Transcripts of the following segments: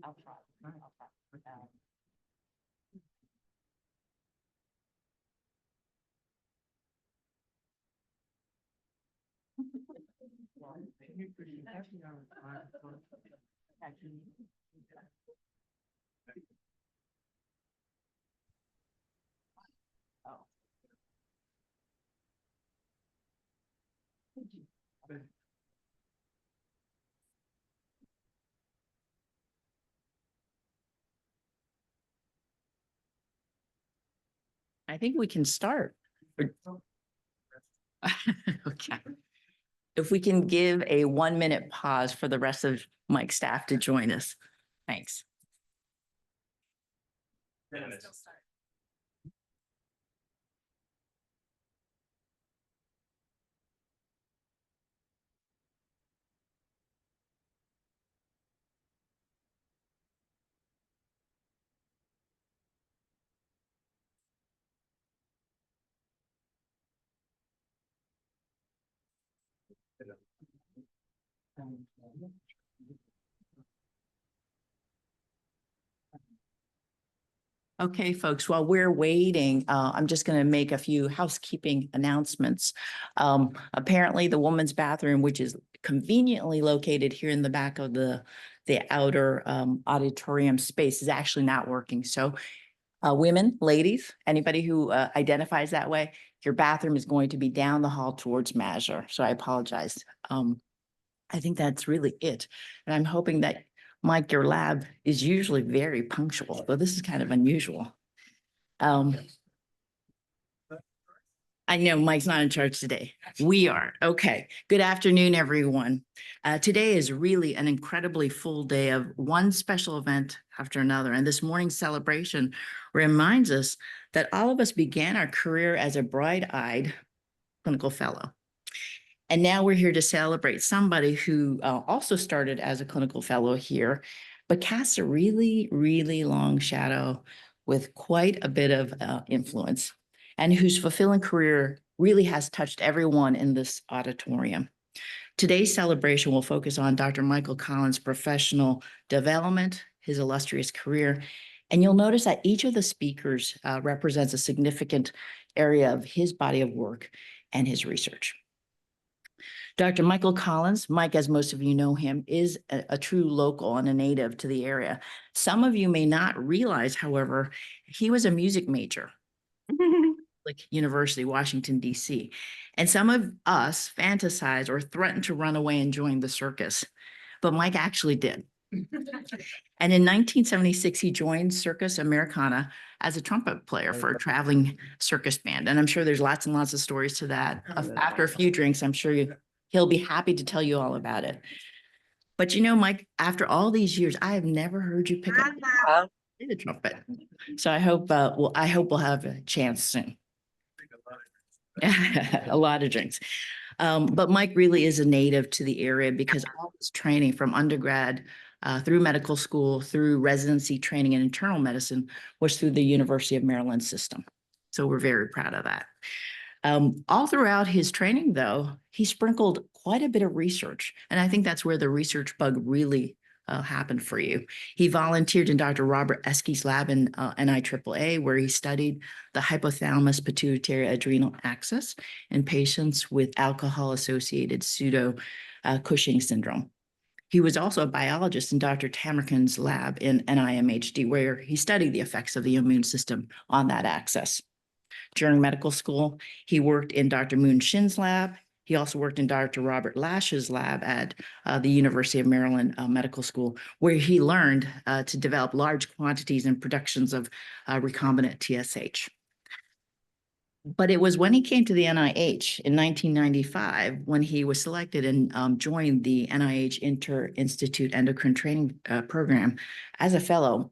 I'll try. I think we can start. Okay. If we can give a 1-minute pause for the rest of Mike's staff to join us. Thanks. Okay, folks, while we're waiting, I'm just going to make a few housekeeping announcements. Apparently, the women's bathroom, which is conveniently located here in the back of the outer auditorium space, is actually not working. So women, ladies, anybody who identifies that way, your bathroom is going to be down the hall towards Mazur. So I apologize. I think that's really it. And I'm hoping that Mike, your lab is usually very punctual, but this is kind of unusual. I know Mike's not in charge today. We are. Okay. Good afternoon, everyone. Today is really an incredibly full day of one special event after another. And this morning's celebration reminds us that all of us began our career as a bright-eyed clinical fellow. And now we're here to celebrate somebody who also started as a clinical fellow here, but casts a really, really long shadow with quite a bit of influence, and whose fulfilling career really has touched everyone in this auditorium. Today's celebration will focus on Dr. Michael Collins' professional development, his illustrious career, and you'll notice that each of the speakers represents a significant area of his body of work and his research. Dr. Michael Collins, Mike, as most of you know him, is a true local and a native to the area. Some of you may not realize, however, he was a music major, like University, Washington, D.C. And some of us fantasize or threaten to run away and join the circus, but Mike actually did. And in 1976, he joined Circus Americana as a trumpet player for a traveling circus band. And I'm sure there's lots and lots of stories to that. After a few drinks, I'm sure he'll be happy to tell you all about it. But you know, Mike, after all these years, I have never heard you pick up the trumpet. So I hope we'll have a chance soon. A lot of drinks. But Mike really is a native to the area because all his training from undergrad through medical school, through residency training in internal medicine was through the University of Maryland system. So we're very proud of that. All throughout his training, though, he sprinkled quite a bit of research. And I think that's where the research bug really happened for you. He volunteered in Dr. Robert Eskey's lab in NIAAA, where he studied the hypothalamus pituitary adrenal axis in patients with alcohol-associated pseudo Cushing syndrome. He was also a biologist in Dr. Tamerkan's lab in NIMHD, where he studied the effects of the immune system on that axis. During medical school, he worked in Dr. Moon Shin's lab. He also worked in Dr. Robert Lash's lab at the University of Maryland Medical School, where he learned to develop large quantities and productions of recombinant TSH. But it was when he came to the NIH in 1995 when he was selected and joined the NIH Inter-Institute Endocrine Training Program as a fellow,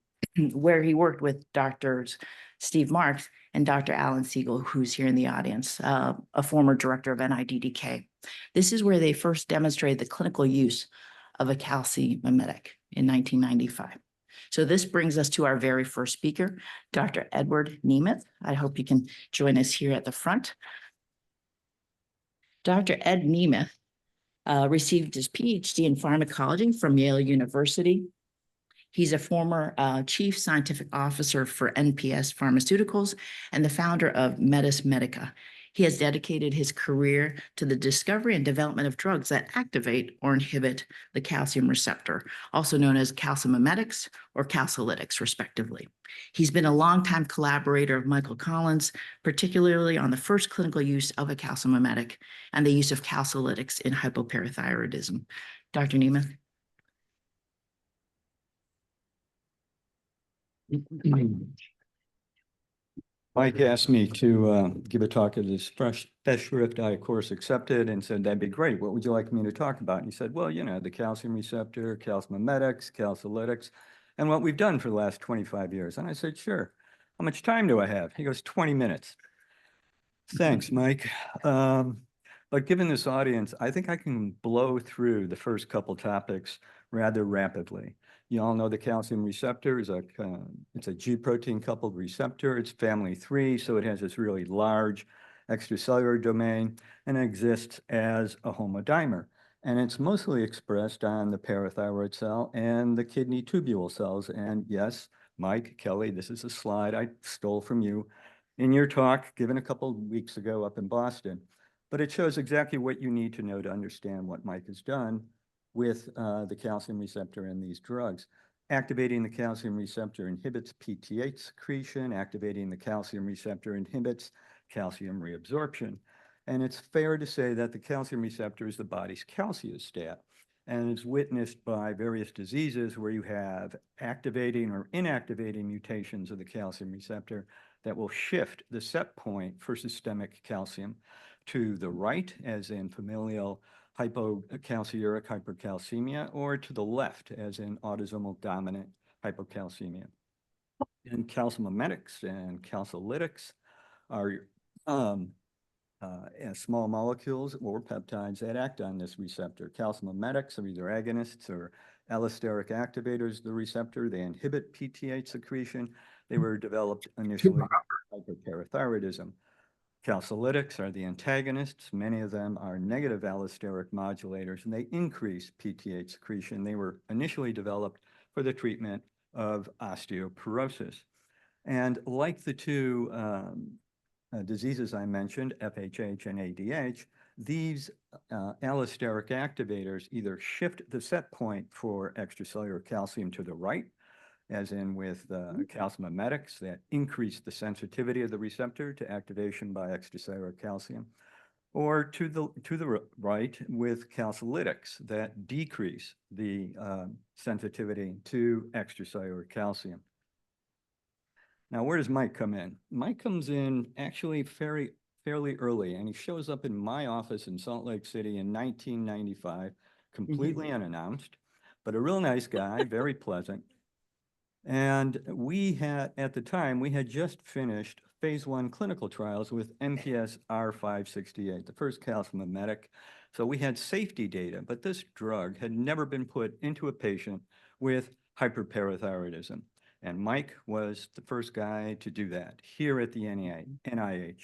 where he worked with Drs. Steve Marks and Dr. Alan Siegel, who's here in the audience, a former director of NIDDK. This is where they first demonstrated the clinical use of a calcium mimetic in 1995. So this brings us to our very first speaker, Dr. Edward Nemeth. I hope you can join us here at the front. Dr. Ed Nemeth received his PhD in pharmacology from Yale University. He's a former chief scientific officer for NPS Pharmaceuticals and the founder of Metis Medica. He has dedicated his career to the discovery and development of drugs that activate or inhibit the calcium receptor, also known as calcimimetics or calcilytics, respectively. He's been a longtime collaborator of Michael Collins, particularly on the first clinical use of a calcimimetic and the use of calcilytics in hypoparathyroidism. Dr. Nemeth? Mike asked me to give a talk at his Festschrift. I, of course, accepted and said, that'd be great. What would you like me to talk about? And he said, well, you know, the calcium receptor, calcimimetics, calcilytics, and what we've done for the last 25 years. And I said, sure. How much time do I have? He goes, 20 minutes. Thanks, Mike. But given this audience, I think I can blow through the first couple topics rather rapidly. You all know the calcium receptor is it's a G protein coupled receptor. It's family 3, so it has this really large extracellular domain and exists as a homodimer. And it's mostly expressed on the parathyroid cell and the kidney tubule cells. And yes, Mike, Kelly, this is a slide I stole from you in your talk given a couple of weeks ago up in Boston. But it shows exactly what you need to know to understand what Mike has done with the calcium receptor and these drugs. Activating the calcium receptor inhibits PTH secretion. Activating the calcium receptor inhibits calcium reabsorption. And it's fair to say that the calcium receptor is the body's calciostat, and is witnessed by various diseases where you have activating or inactivating mutations of the calcium receptor that will shift the set point for systemic calcium to the right, as in familial hypocalciuric hypercalcemia, or to the left, as in autosomal dominant hypocalcemia. And calcimimetics and calcilytics are small molecules or peptides that act on this receptor. Calcimimetics are either agonists or allosteric activators of the receptor. They inhibit PTH secretion. They were developed initially for hyperparathyroidism. Calcilytics are the antagonists. Many of them are negative allosteric modulators, and they increase PTH secretion. They were initially developed for the treatment of osteoporosis. And like the two diseases I mentioned, FHH and ADH, these allosteric activators either shift the set point for extracellular calcium to the right, as in with calcimimetics that increase the sensitivity of the receptor to activation by extracellular calcium, or to the right with calcilytics that decrease the sensitivity to extracellular calcium. Now, where does Mike come in? Mike comes in actually fairly early, and he shows up in my office in Salt Lake City in 1995, completely unannounced, but a real nice guy, very pleasant. And we had, at the time, we had just finished phase 1 clinical trials with NPS R568, the first calcium mimetic. So we had safety data, but this drug had never been put into a patient with hyperparathyroidism. And Mike was the first guy to do that here at the NIH.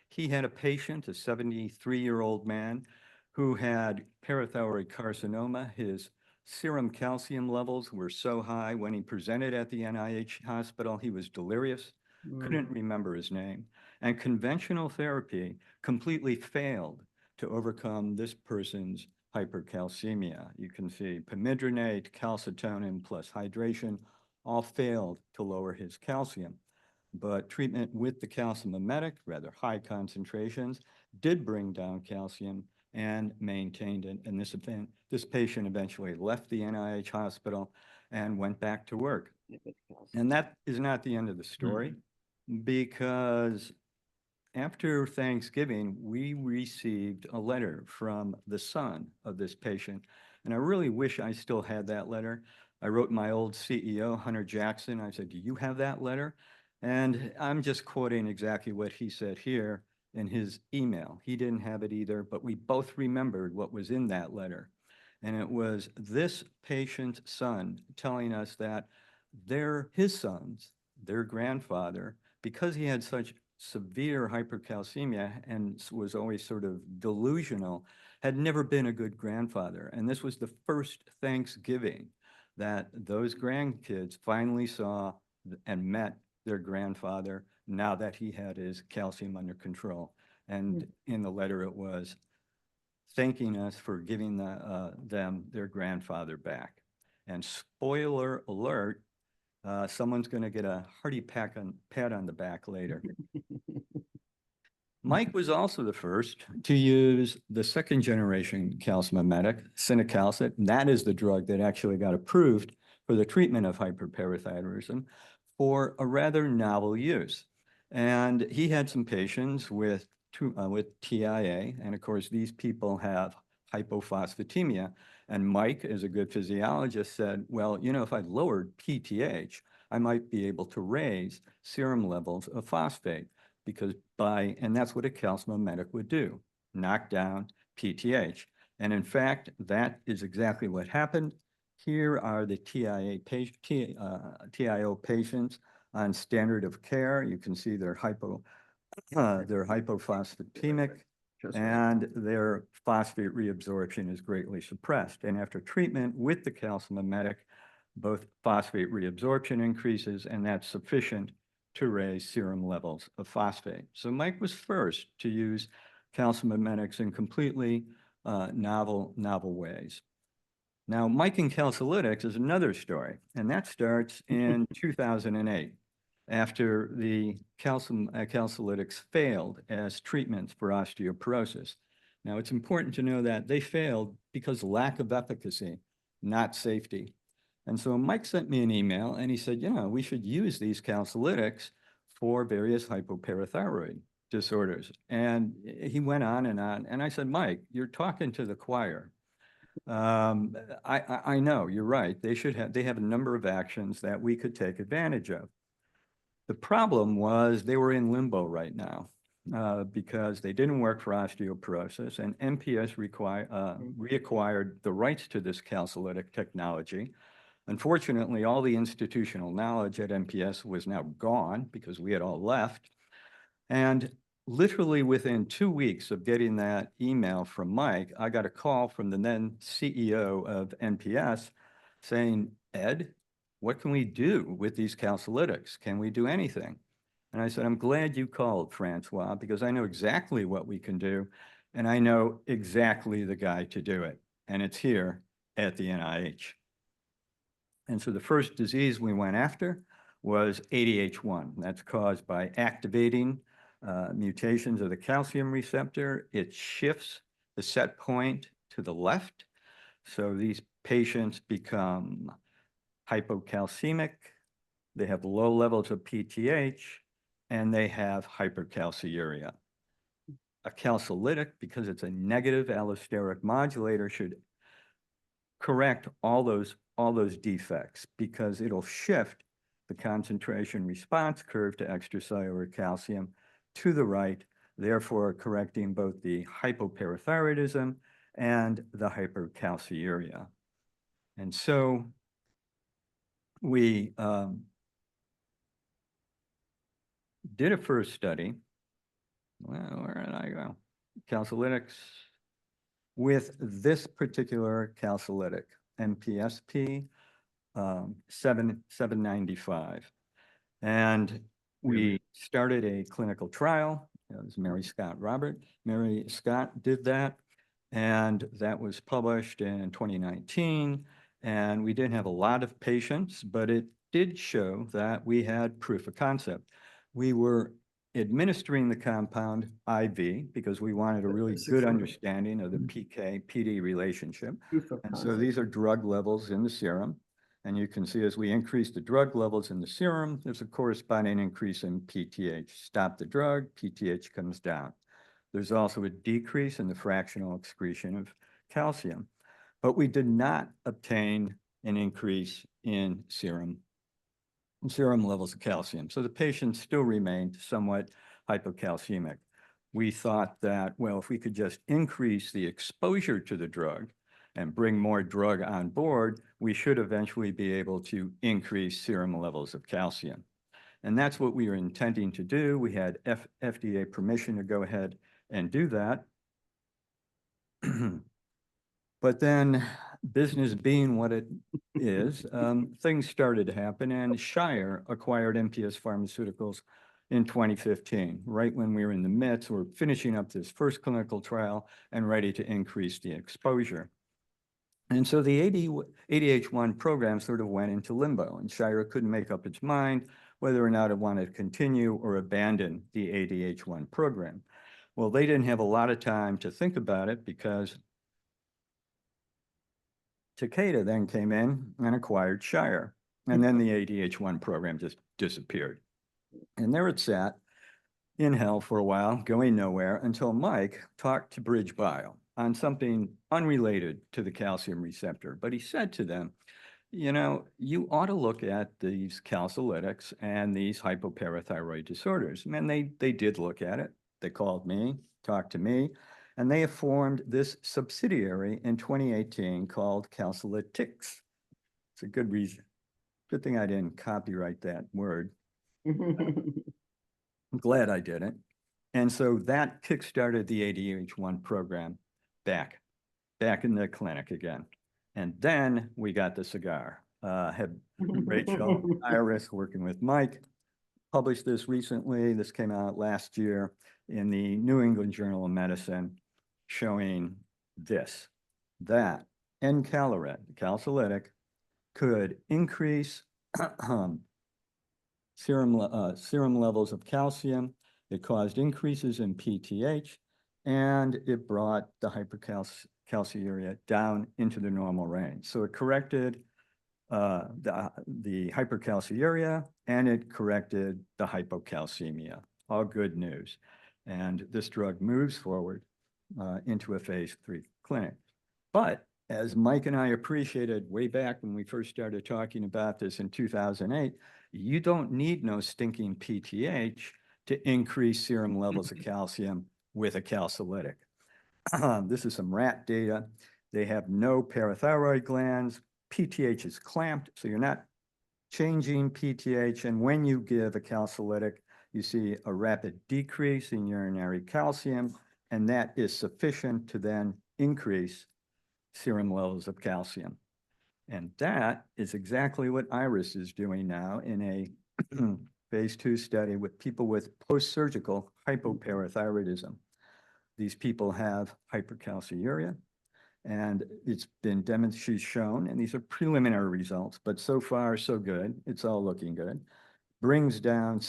He had a patient, a 73-year-old man, who had parathyroid carcinoma. His serum calcium levels were so high when he presented at the NIH hospital, he was delirious, couldn't remember his name. And conventional therapy completely failed to overcome this person's hypercalcemia. You can see pamidronate, calcitonin plus hydration all failed to lower his calcium. But treatment with the calcium mimetic, rather high concentrations, did bring down calcium and maintained it. And this patient eventually left the NIH hospital and went back to work. And that is not the end of the story, because after Thanksgiving, we received a letter from the son of this patient. And I really wish I still had that letter. I wrote my old CEO, Hunter Jackson. I said, do you have that letter? And I'm just quoting exactly what he said here. in his email. He didn't have it either, but we both remembered what was in that letter. And it was this patient's son telling us that his sons, their grandfather, because he had such severe hypercalcemia and was always sort of delusional, had never been a good grandfather. And this was the first Thanksgiving that those grandkids finally saw and met their grandfather now that he had his calcium under control. And in the letter it was thanking us for giving them their grandfather back. And spoiler alert, someone's going to get a hearty pat on the back later. Mike was also the first to use the second generation calcimimetic, cinacalcet. That is the drug that actually got approved for the treatment of hyperparathyroidism for a rather novel use. And he had some patients with TIA, and of course, these people have hypophosphatemia. And Mike, as a good physiologist, said, well, you know, if I lowered PTH, I might be able to raise serum levels of phosphate because and that's what a calcimimetic would do, knock down PTH. And in fact, that is exactly what happened. Here are the TIO patients on standard of care. You can see they're hypophosphatemic and their phosphate reabsorption is greatly suppressed. And after treatment with the calcimimetic, both phosphate reabsorption increases, and that's sufficient to raise serum levels of phosphate. So Mike was first to use calcimimetics in completely novel ways. Now, Mike and calcilytics is another story, and that starts in 2008 after the calcilytics failed as treatments for osteoporosis. Now, it's important to know that they failed because lack of efficacy, not safety. And so Mike sent me an email and he said, you know, we should use these calcilytics for various hypoparathyroid disorders. And he went on. And I said, Mike, you're talking to the choir. I know, you're right. They have a number of actions that we could take advantage of. The problem was they were in limbo right now because they didn't work for osteoporosis, and MPS reacquired the rights to this calcilytic technology. Unfortunately, all the institutional knowledge at MPS was now gone because we had all left. And literally within 2 weeks of getting that email from Mike, I got a call from the then CEO of MPS saying, Ed, what can we do with these calcilytics? Can we do anything? And I said, I'm glad you called, Francois, because I know exactly what we can do, and I know exactly the guy to do it. And it's here at the NIH. And so the first disease we went after was ADH1. That's caused by activating mutations of the calcium receptor. It shifts the set point to the left. So these patients become hypocalcemic, they have low levels of PTH, and they have hypercalciuria. A calcilytic, because it's a negative allosteric modulator, should correct all those defects because it'll shift the concentration response curve to extracellular calcium to the right, therefore correcting both the hypoparathyroidism and the hypercalciuria. And so we did a first study. Well, where did I go? Calcilytics with this particular calcilytic, MPSP 795. And we started a clinical trial. It was Mary Scott Robert. Mary Scott did that, and that was published in 2019. And we didn't have a lot of patients, but it did show that we had proof of concept. We were administering the compound IV because we wanted a really good understanding of the PK-PD relationship. And so these are drug levels in the serum. And you can see as we increase the drug levels in the serum, there's a corresponding increase in PTH. Stop the drug, PTH comes down. There's also a decrease in the fractional excretion of calcium. But we did not obtain an increase in serum levels of calcium. So the patient still remained somewhat hypocalcemic. we thought that, well, if we could just increase the exposure to the drug and bring more drug on board, we should eventually be able to increase serum levels of calcium. And that's what we were intending to do. We had FDA permission to go ahead and do that. But then, business being what it is, things started to happen, and Shire acquired MPS Pharmaceuticals in 2015, right when we were in the midst, we're finishing up this first clinical trial and ready to increase the exposure. And so the ADH1 program sort of went into limbo, and Shire couldn't make up its mind whether or not it wanted to continue or abandon the ADH1 program. Well, they didn't have a lot of time to think about it because Takeda then came in and acquired Shire, and then the ADH1 program just disappeared. And there it sat in hell for a while, going nowhere, until Mike talked to BridgeBio on something unrelated to the calcium receptor. But he said to them, you know, you ought to look at these calcilytics and these hypoparathyroid disorders. And they did look at it. They called me, talked to me, and they have formed this subsidiary in 2018 called Calcilytics. It's a good reason. Good thing I didn't copyright that word. I'm glad I didn't. And so that kickstarted the ADH1 program back in the clinic again. And then we got the cigar. Had Rachel, Iris working with Mike, published this recently. This came out last year in the New England Journal of Medicine, showing this, that encaleret, the calcilytic, could increase serum levels of calcium. It caused increases in PTH, and it brought the hypercalciuria down into the normal range. So it corrected the hypercalciuria, and it corrected the hypocalcemia. All good news. And this drug moves forward into a phase 3 clinic. But as Mike and I appreciated way back when we first started talking about this in 2008, you don't need no stinking PTH to increase serum levels of calcium with a calcilytic. This is some rat data. They have no parathyroid glands. PTH is clamped, so you're not changing PTH. And when you give a calcilytic, you see a rapid decrease in urinary calcium, and that is sufficient to then increase serum levels of calcium. And that is exactly what Iris is doing now in a phase 2 study with people with post-surgical hypoparathyroidism. These people have hypercalciuria, and it's been demonstrated, she's shown, and these are preliminary results, but so far so good. It's all looking good. Brings down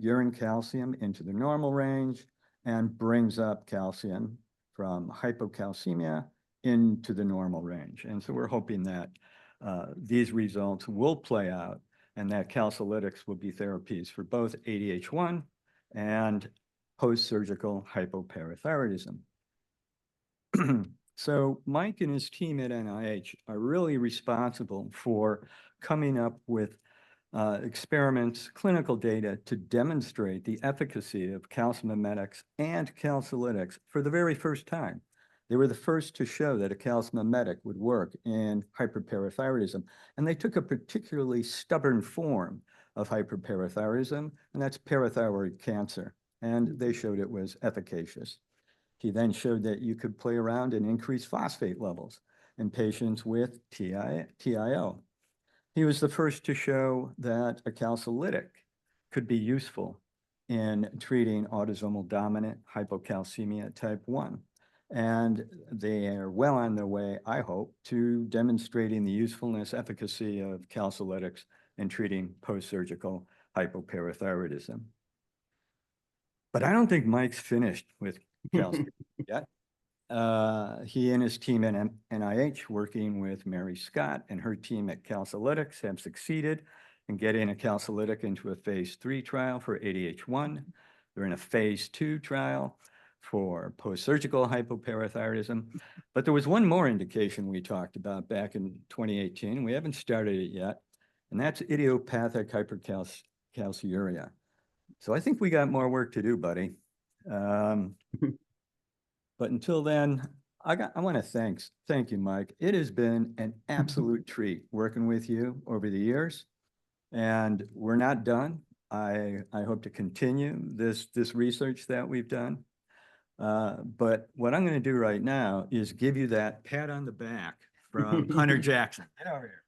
urine calcium into the normal range and brings up calcium from hypocalcemia into the normal range. And so we're hoping that these results will play out and that calcilytics will be therapies for both ADH1 and post-surgical hypoparathyroidism. So Mike and his team at NIH are really responsible for coming up with experiments, clinical data to demonstrate the efficacy of calcimimetics and calcilytics for the very first time. They were the first to show that a calcimimetic would work in hyperparathyroidism, and they took a particularly stubborn form of hyperparathyroidism, and that's parathyroid cancer, and they showed it was efficacious. He then showed that you could play around and increase phosphate levels in patients with TIO. He was the first to show that a calcilytic could be useful in treating autosomal dominant hypocalcemia type 1. And they are well on their way, I hope, to demonstrating the usefulness, efficacy of calcilytics in treating post-surgical hypoparathyroidism. But I don't think Mike's finished with calcium yet. He and his team at NIH, working with Mary Scott and her team at Calcilytics, have succeeded in getting a calcilytic into a phase 3 trial for ADH1. They're in a phase 2 trial for post-surgical hypoparathyroidism. But there was one more indication we talked about back in 2018. We haven't started it yet, and that's idiopathic hypercalciuria. So I think we got more work to do, buddy. But until then, I want to thank you, Mike. It has been an absolute treat working with you over the years. And we're not done. I hope to continue this research that we've done. But what I'm going to do right now is give you that pat on the back from Hunter Jackson. Get over here.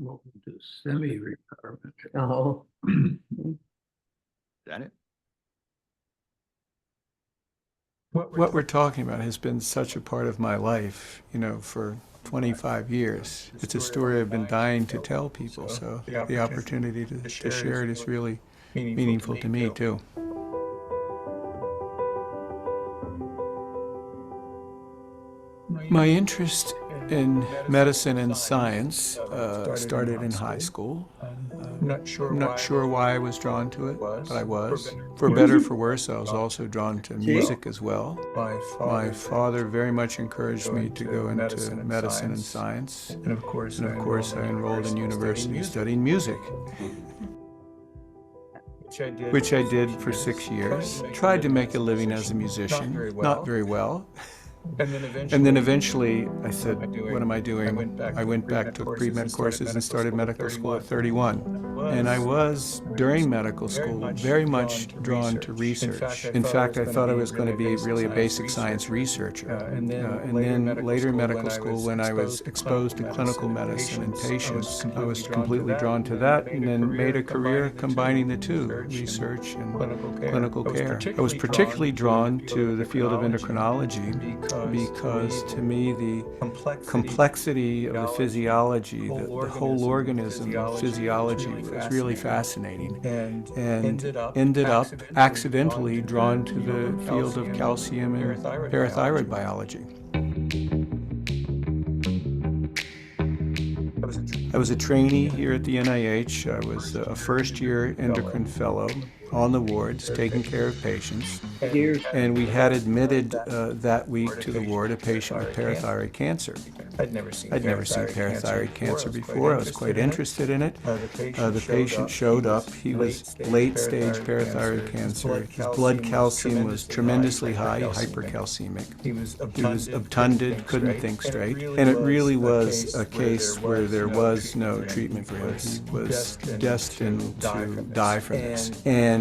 Welcome to semi-retirement. Oh, Is that it? What we're talking about has been such a part of my life, you know, for 25 years. It's a story I've been dying to tell people, so the opportunity to share it is really meaningful to me, too. My interest in medicine and science started in high school. I'm not sure why I was drawn to it, but I was. For better or for worse, I was also drawn to music as well. My father very much encouraged me to go into medicine and science. And of course, I enrolled in university studying music, which I did for 6 years. Tried to make a living as a musician, not very well. And then eventually I said, what am I doing? I went back, took pre-med courses and started medical school at 31. And I was, during medical school, very much drawn to research. In fact, I thought I was going to be really a basic science researcher. And then later in medical school, when I was exposed to clinical medicine and patients, I was completely drawn to that and then made a career combining the two, research and clinical care. I was particularly drawn to the field of endocrinology because to me the complexity of the physiology, the whole organism physiology was really fascinating, and ended up accidentally drawn to the field of calcium and parathyroid biology. I was a trainee here at the NIH. I was a first-year endocrine fellow on the wards, taking care of patients. And we had admitted that week to the ward a patient with parathyroid cancer. I'd never seen parathyroid cancer before. I was quite interested in it. The patient showed up. He was late-stage parathyroid cancer. His blood calcium was tremendously high, hypercalcemic. He was obtunded, couldn't think straight. And it really was a case where there was no treatment for him. He was destined to die from this. And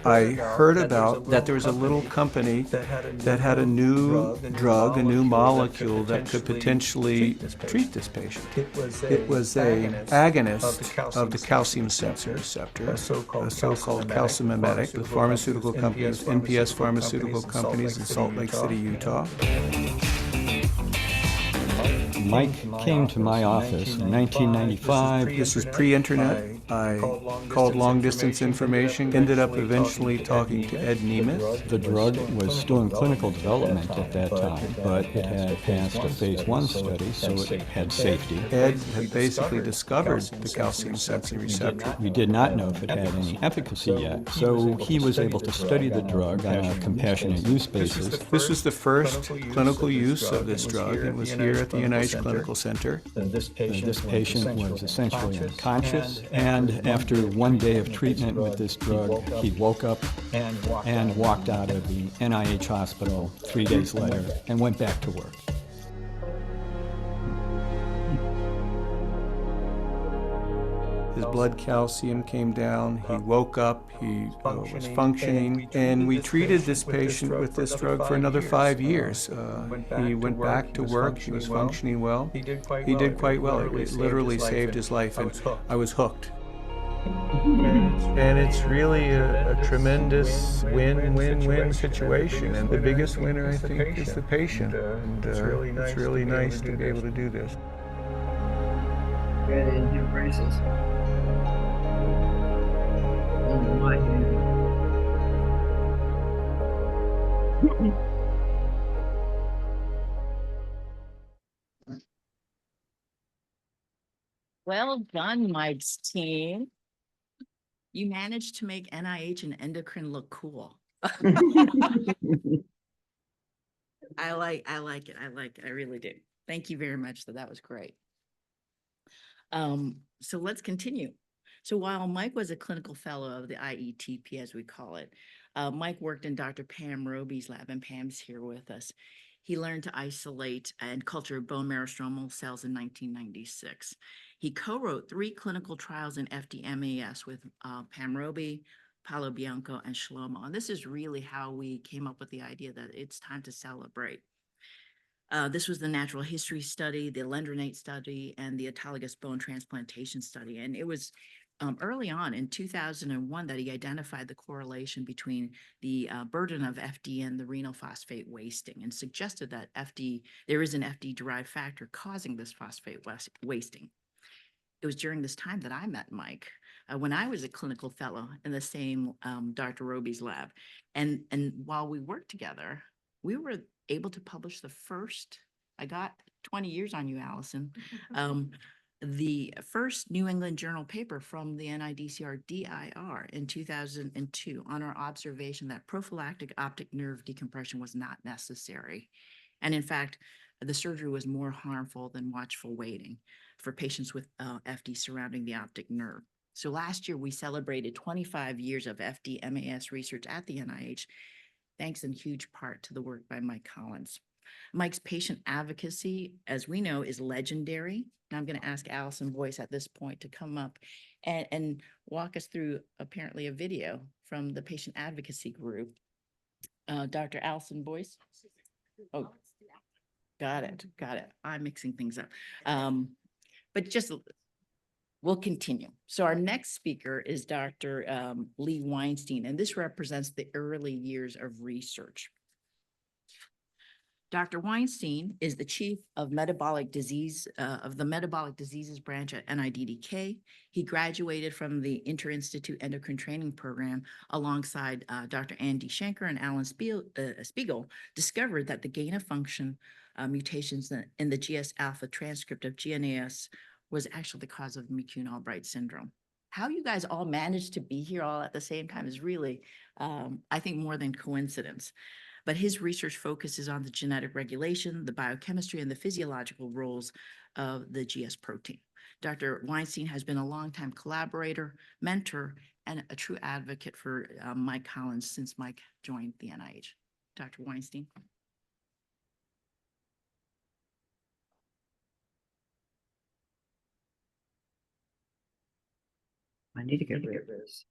I heard about that there was a little company that had a new drug, a new molecule that could potentially treat this patient. It was an agonist of the calcium sensor receptor, a so-called calcimimetic, with pharmaceutical companies, NPS pharmaceutical companies in Salt Lake City, Utah. Mike came to my office in 1995. This was pre-internet. I called long-distance information, ended up eventually talking to Ed Nemeth. The drug was still in clinical development at that time, but it had passed a phase 1 study, so it had safety. Ed had basically discovered the calcium sensing receptor. We did not know if it had any efficacy yet, so he was able to study the drug on a compassionate use basis. This was the first clinical use of this drug. It was here at the NIH Clinical Center. This patient was essentially unconscious, and after 1 day of treatment with this drug, he woke up and walked out of the NIH hospital 3 days later and went back to work. His blood calcium came down, he woke up, he was functioning, and we treated this patient with this drug for another 5 years. He went back to work, he was functioning well. He did quite well. It literally saved his life, and I was hooked. And it's really a tremendous win-win-win situation. And the biggest winner, I think, is the patient. And it's really nice to be able to do this. good in your braces. On my hand. Well done, Mike's team. You managed to make NIH and endocrine look cool. I like it. I really do. Thank you very much. That was great. So let's continue. So while Mike was a clinical fellow of the IETP, as we call it, Mike worked in Dr. Pam Roby's lab, and Pam's here with us. He learned to isolate and culture bone marrow stromal cells in 1996. He co-wrote 3 clinical trials in FDMAS with Pam Roby, Paolo Bianco, and Shlomo. And this is really how we came up with the idea that it's time to celebrate. This was the natural history study, the alendronate study, and the autologous bone transplantation study. And it was early on in 2001 that he identified the correlation between the burden of FD and the renal phosphate wasting, and suggested that there is an FD-derived factor causing this phosphate wasting. It was during this time that I met Mike when I was a clinical fellow in the same Dr. Roby's lab. And while we worked together, we were able to publish the first, I got 20 years on you, Allison, the first New England Journal paper from the NIDCR DIR in 2002 on our observation that prophylactic optic nerve decompression was not necessary. And in fact, the surgery was more harmful than watchful waiting for patients with FD surrounding the optic nerve. So last year, we celebrated 25 years of FD-MAS research at the NIH, thanks in huge part to the work by Mike Collins. Mike's patient advocacy, as we know, is legendary. And I'm going to ask Allison Boyce at this point to come up and walk us through apparently a video from the patient advocacy group. Dr. Allison Boyce. Oh, got it. I'm mixing things up. But just we'll continue. So our next speaker is Dr. Lee Weinstein, and this represents the early years of research. Dr. Weinstein is the chief of metabolic disease of the metabolic diseases branch at NIDDK. He graduated from the Inter-Institute Endocrine Training Program alongside Dr. Andy Shanker and Alan Spiegel, discovered that the gain of function mutations in the GS alpha transcript of GNAS was actually the cause of McCune-Albright syndrome. How you guys all managed to be here all at the same time is really, I think, more than coincidence. But his research focuses on the genetic regulation, the biochemistry, and the physiological roles of the GS protein. Dr. Weinstein has been a longtime collaborator, mentor, and a true advocate for Mike Collins since Mike joined the NIH. Dr. Weinstein. I need to get rid of this.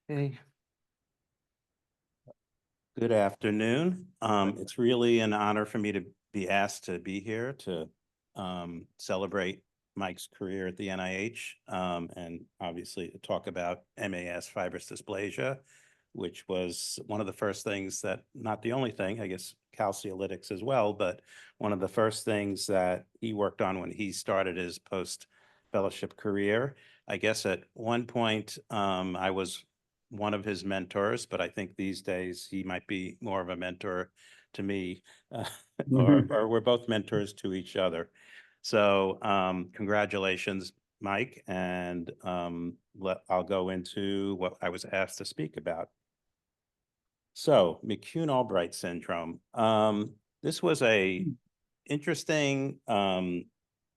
Hey. Good afternoon. It's really an honor for me to be asked to be here to celebrate Mike's career at the NIH and obviously to talk about MAS fibrous dysplasia, which was one of the first things that, not the only thing, I guess calciolytics as well, but one of the first things that he worked on when he started his post-fellowship career. I guess at one point I was one of his mentors, but I think these days he might be more of a mentor to me, or we're both mentors to each other. So congratulations, Mike, and I'll go into what I was asked to speak about. So McCune-Albright syndrome. This was a interesting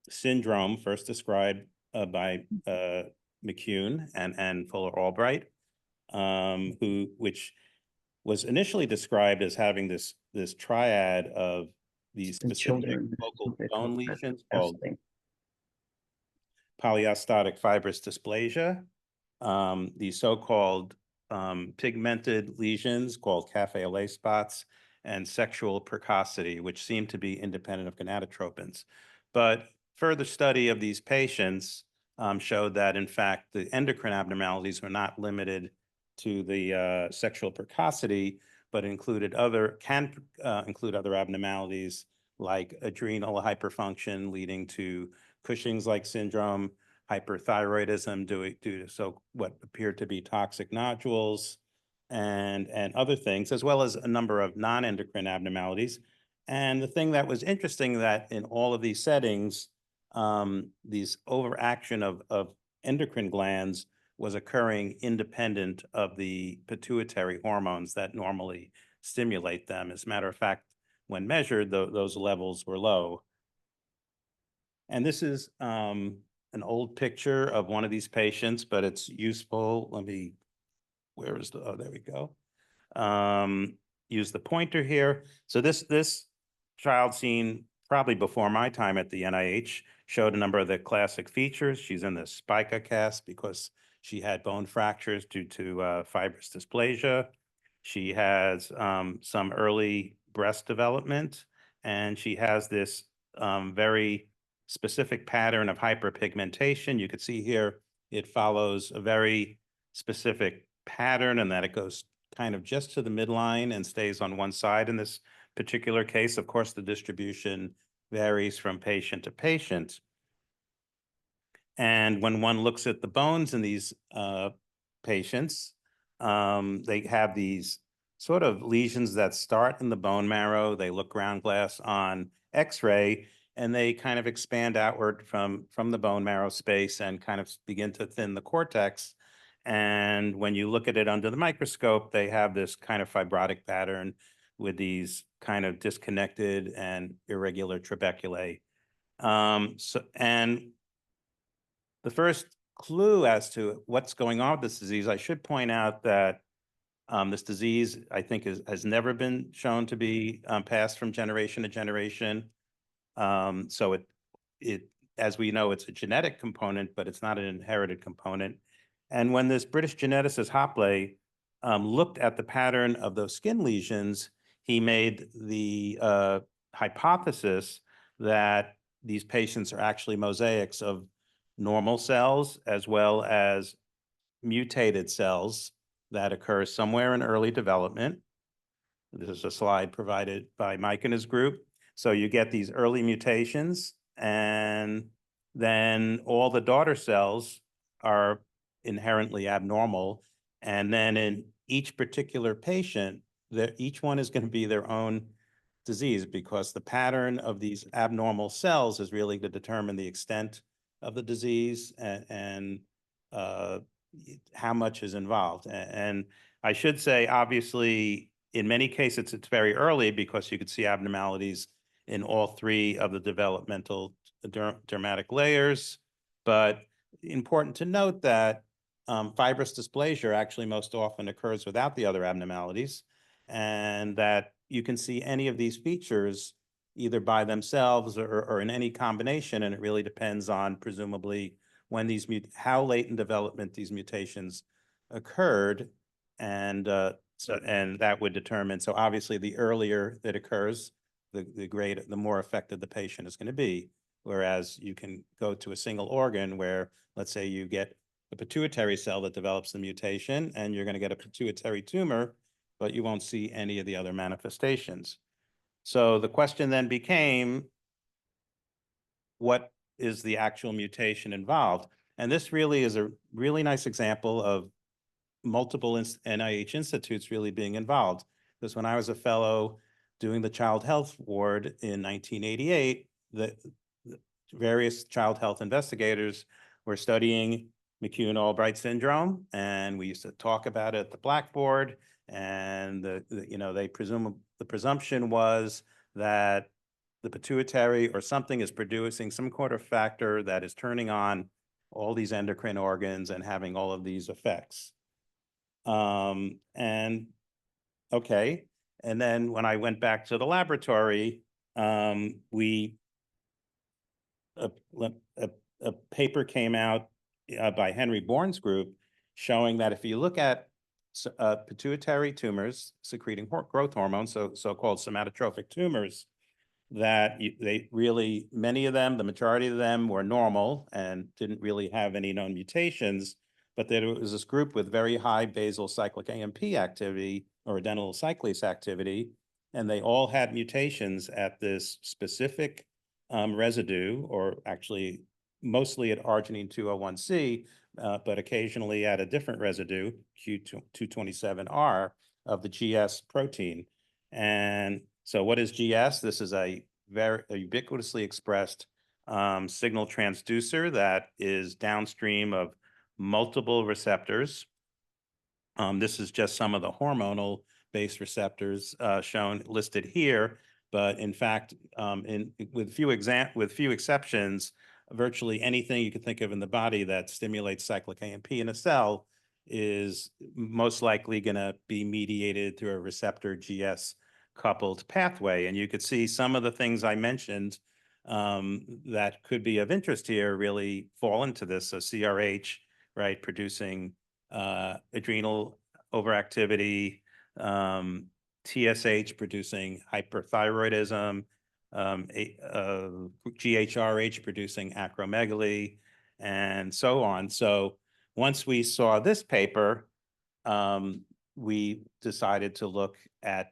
syndrome first described by McCune and Fuller-Albright. Which was initially described as having this triad of these specific focal bone lesions called polyostotic fibrous dysplasia, these so-called pigmented lesions called cafe au lait spots, and sexual precocity, which seem to be independent of gonadotropins. But further study of these patients showed that, in fact, the endocrine abnormalities were not limited to the sexual precocity, but can include other abnormalities like adrenal hyperfunction leading to Cushing's-like syndrome, hyperthyroidism due to what appeared to be toxic nodules, and other things, as well as a number of non-endocrine abnormalities. And the thing that was interesting that in all of these settings, these overaction of endocrine glands was occurring independent of the pituitary hormones that normally stimulate them. As a matter of fact, when measured, those levels were low. And this is an old picture of one of these patients, but it's useful. Where is oh, there we go. Use the pointer here. So this child seen probably before my time at the NIH showed a number of the classic features. She's in the spica cast because she had bone fractures due to fibrous dysplasia. She has some early breast development, and she has this very specific pattern of hyperpigmentation. You could see here it follows a very specific pattern, and that it goes kind of just to the midline and stays on one side in this particular case. Of course, the distribution varies from patient to patient. And when one looks at the bones in these patients, they have these sort of lesions that start in the bone marrow. They look ground glass on X-ray, and they kind of expand outward from the bone marrow space and kind of begin to thin the cortex. And when you look at it under the microscope, they have this kind of fibrotic pattern with these kind of disconnected and irregular trabeculae. And the first clue as to what's going on with this disease, I should point out that this disease, I think, has never been shown to be passed from generation to generation. So as we know, it's a genetic component, but it's not an inherited component. And when this British geneticist Hopley looked at the pattern of those skin lesions, he made the hypothesis that these patients are actually mosaics of normal cells as well as mutated cells that occur somewhere in early development. This is a slide provided by Mike and his group. So you get these early mutations, and then all the daughter cells are inherently abnormal. And then in each particular patient, each one is going to be their own disease, because the pattern of these abnormal cells is really to determine the extent of the disease and how much is involved. And I should say, obviously, in many cases, it's very early because you could see abnormalities in all three of the developmental dermatic layers. But important to note that fibrous dysplasia actually most often occurs without the other abnormalities, and that you can see any of these features either by themselves or in any combination, and it really depends on presumably when how late in development these mutations occurred, and and that would determine. So obviously, the earlier that occurs, the more affected the patient is going to be. Whereas you can go to a single organ where, let's say, you get a pituitary cell that develops the mutation, and you're going to get a pituitary tumor, but you won't see any of the other manifestations. So the question then became, what is the actual mutation involved? And this really is a really nice example of multiple NIH institutes really being involved. Because when I was a fellow doing the child health ward in 1988, the various child health investigators were studying McCune-Albright syndrome, and we used to talk about it at the blackboard. And the presumption was that the pituitary or something is producing some kind of factor that is turning on all these endocrine organs and having all of these effects. And okay, and then when I went back to the laboratory, a paper came out by Henry Bourne's group showing that if you look at pituitary tumors secreting growth hormones, so-called somatotrophic tumors, that many of them, the majority of them, were normal and didn't really have any known mutations, but there was this group with very high basal cyclic AMP activity or adenylyl cyclase activity, and they all had mutations at this specific residue, or actually mostly at arginine 201C, but occasionally at a different residue, Q227R, of the GS protein. And so what is GS? This is a very ubiquitously expressed signal transducer that is downstream of multiple receptors. This is just some of the hormonal based receptors listed here, But in fact, with few exceptions, virtually anything you can think of in the body that stimulates cyclic AMP in a cell is most likely going to be mediated through a receptor GS coupled pathway. And you could see some of the things I mentioned that could be of interest here really fall into this. So CRH, right, producing adrenal overactivity, TSH producing hyperthyroidism, GHRH producing acromegaly, and so on. So once we saw this paper, we decided to look at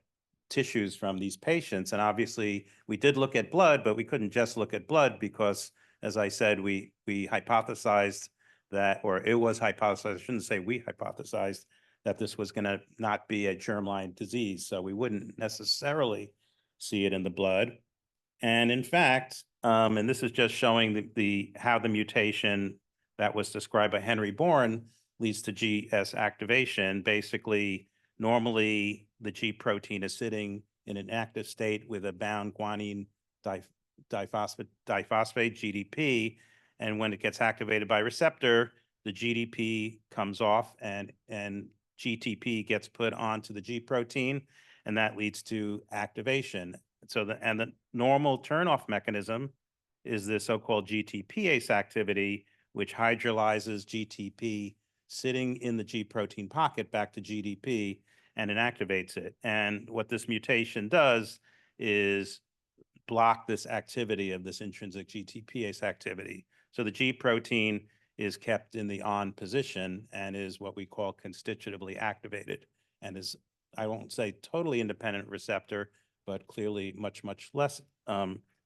tissues from these patients. And obviously, we did look at blood, but we couldn't just look at blood because, as I said, we hypothesized that, or it was hypothesized, I shouldn't say we hypothesized, that this was going to not be a germline disease. So we wouldn't necessarily see it in the blood. And in fact, and this is just showing how the mutation that was described by Henry Bourne leads to GS activation. Basically, normally the G protein is sitting in an active state with a bound guanine diphosphate, GDP. And when it gets activated by receptor, the GDP comes off and GTP gets put onto the G protein, and that leads to activation. So the normal turnoff mechanism is the so-called GTPase activity, which hydrolyzes GTP sitting in the G protein pocket back to GDP, and it activates it. And what this mutation does is block this activity of this intrinsic GTPase activity. So the G protein is kept in the on position and is what we call constitutively activated, and is, I won't say totally independent receptor, but clearly much, much less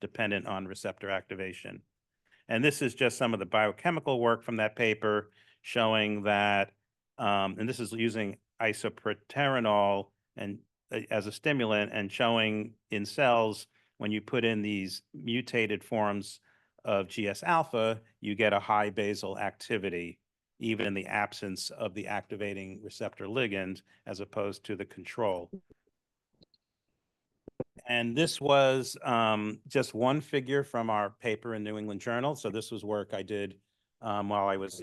dependent on receptor activation. And this is just some of the biochemical work from that paper showing that, and this is using isoproterenol and as a stimulant, and showing in cells when you put in these mutated forms of GS alpha, you get a high basal activity, even in the absence of the activating receptor ligand, as opposed to the control. And this was just one figure from our paper in New England Journal. So this was work I did while I was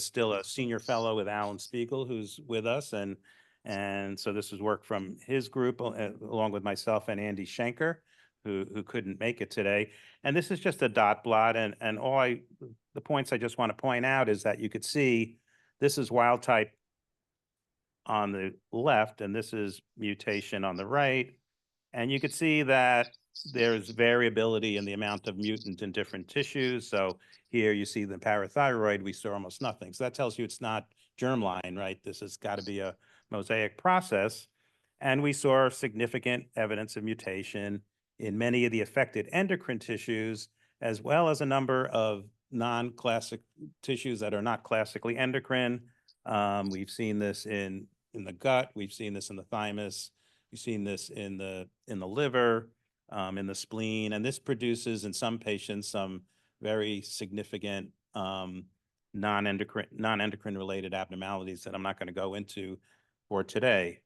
still a senior fellow with Alan Spiegel, who's with us, and so this was work from his group along with myself and Andy Schenker, who couldn't make it today. And this is just a dot plot, and the points I just want to point out is that you could see this is wild type on the left, and this is mutation on the right. And you could see that there's variability in the amount of mutant in different tissues. So here you see the parathyroid, we saw almost nothing. So that tells you it's not germline, right? This has got to be a mosaic process. And we saw significant evidence of mutation in many of the affected endocrine tissues, as well as a number of non-classic tissues that are not classically endocrine. We've seen this in the gut, we've seen this in the thymus, we've seen this in the liver, in the spleen, and this produces in some patients some very significant non-endocrine related abnormalities that I'm not going to go into for today.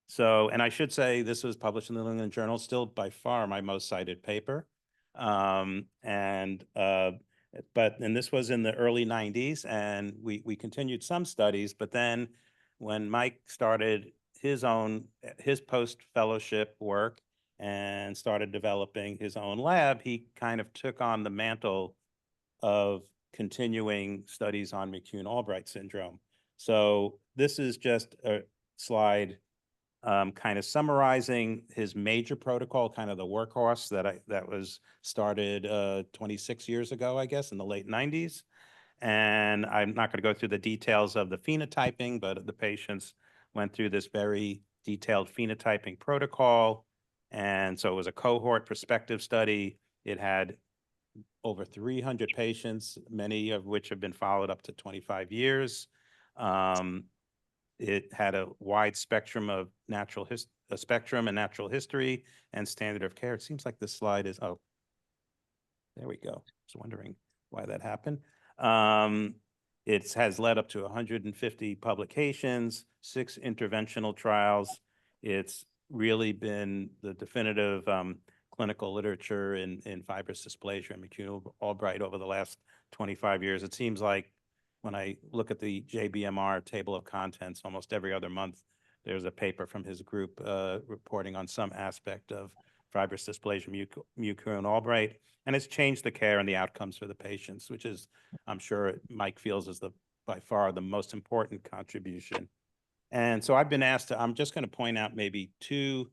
So, and I should say this was published in the New England Journal, still by far my most cited paper. But this was in the early 90s, and we continued some studies, but then when Mike started his post-fellowship work and started developing his own lab, he kind of took on the mantle of continuing studies on McCune-Albright syndrome. So this is just a slide kind of summarizing his major protocol, kind of the workhorse that was started 26 years ago, I guess, in the late 90s. And I'm not going to go through the details of the phenotyping, but the patients went through this very detailed phenotyping protocol. And so it was a cohort prospective study. It had over 300 patients, many of which have been followed up to 25 years. It had a wide spectrum of natural history and standard of care. It seems like this slide is, oh, there we go. I was wondering why that happened. It has led up to 150 publications, 6 interventional trials. It's really been the definitive clinical literature in fibrous dysplasia and McCune-Albright over the last 25 years. It seems like when I look at the JBMR table of contents, almost every other month, there's a paper from his group reporting on some aspect of fibrous dysplasia McCune-Albright, and it's changed the care and the outcomes for the patients, which is, I'm sure Mike feels is by far the most important contribution. And so I've been asked to, I'm just going to point out maybe two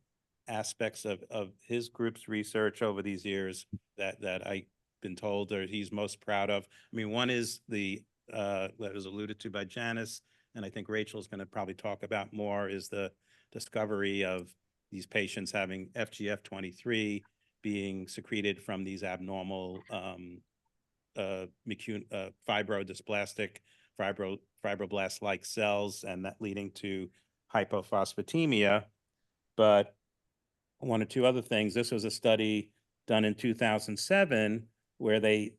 aspects of his group's research over these years that I've been told that he's most proud of. I mean, one is that was alluded to by Janice, and I think Rachel's going to probably talk about more, is the discovery of these patients having FGF23 being secreted from these abnormal fibrodysplastic fibroblast-like cells, and that leading to hypophosphatemia. But one or two other things. This was a study done in 2007 where they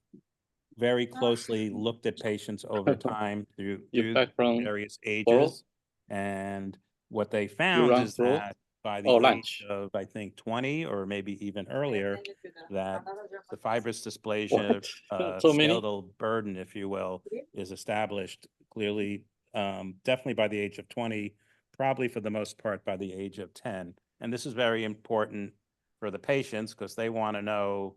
very closely looked at patients over time through various ages. And what they found is that by the age of, I think, 20 or maybe even earlier, that the fibrous dysplasia skeletal burden, if you will, is established clearly, definitely by the age of 20, probably for the most part by the age of 10. And this is very important for the patients because they want to know,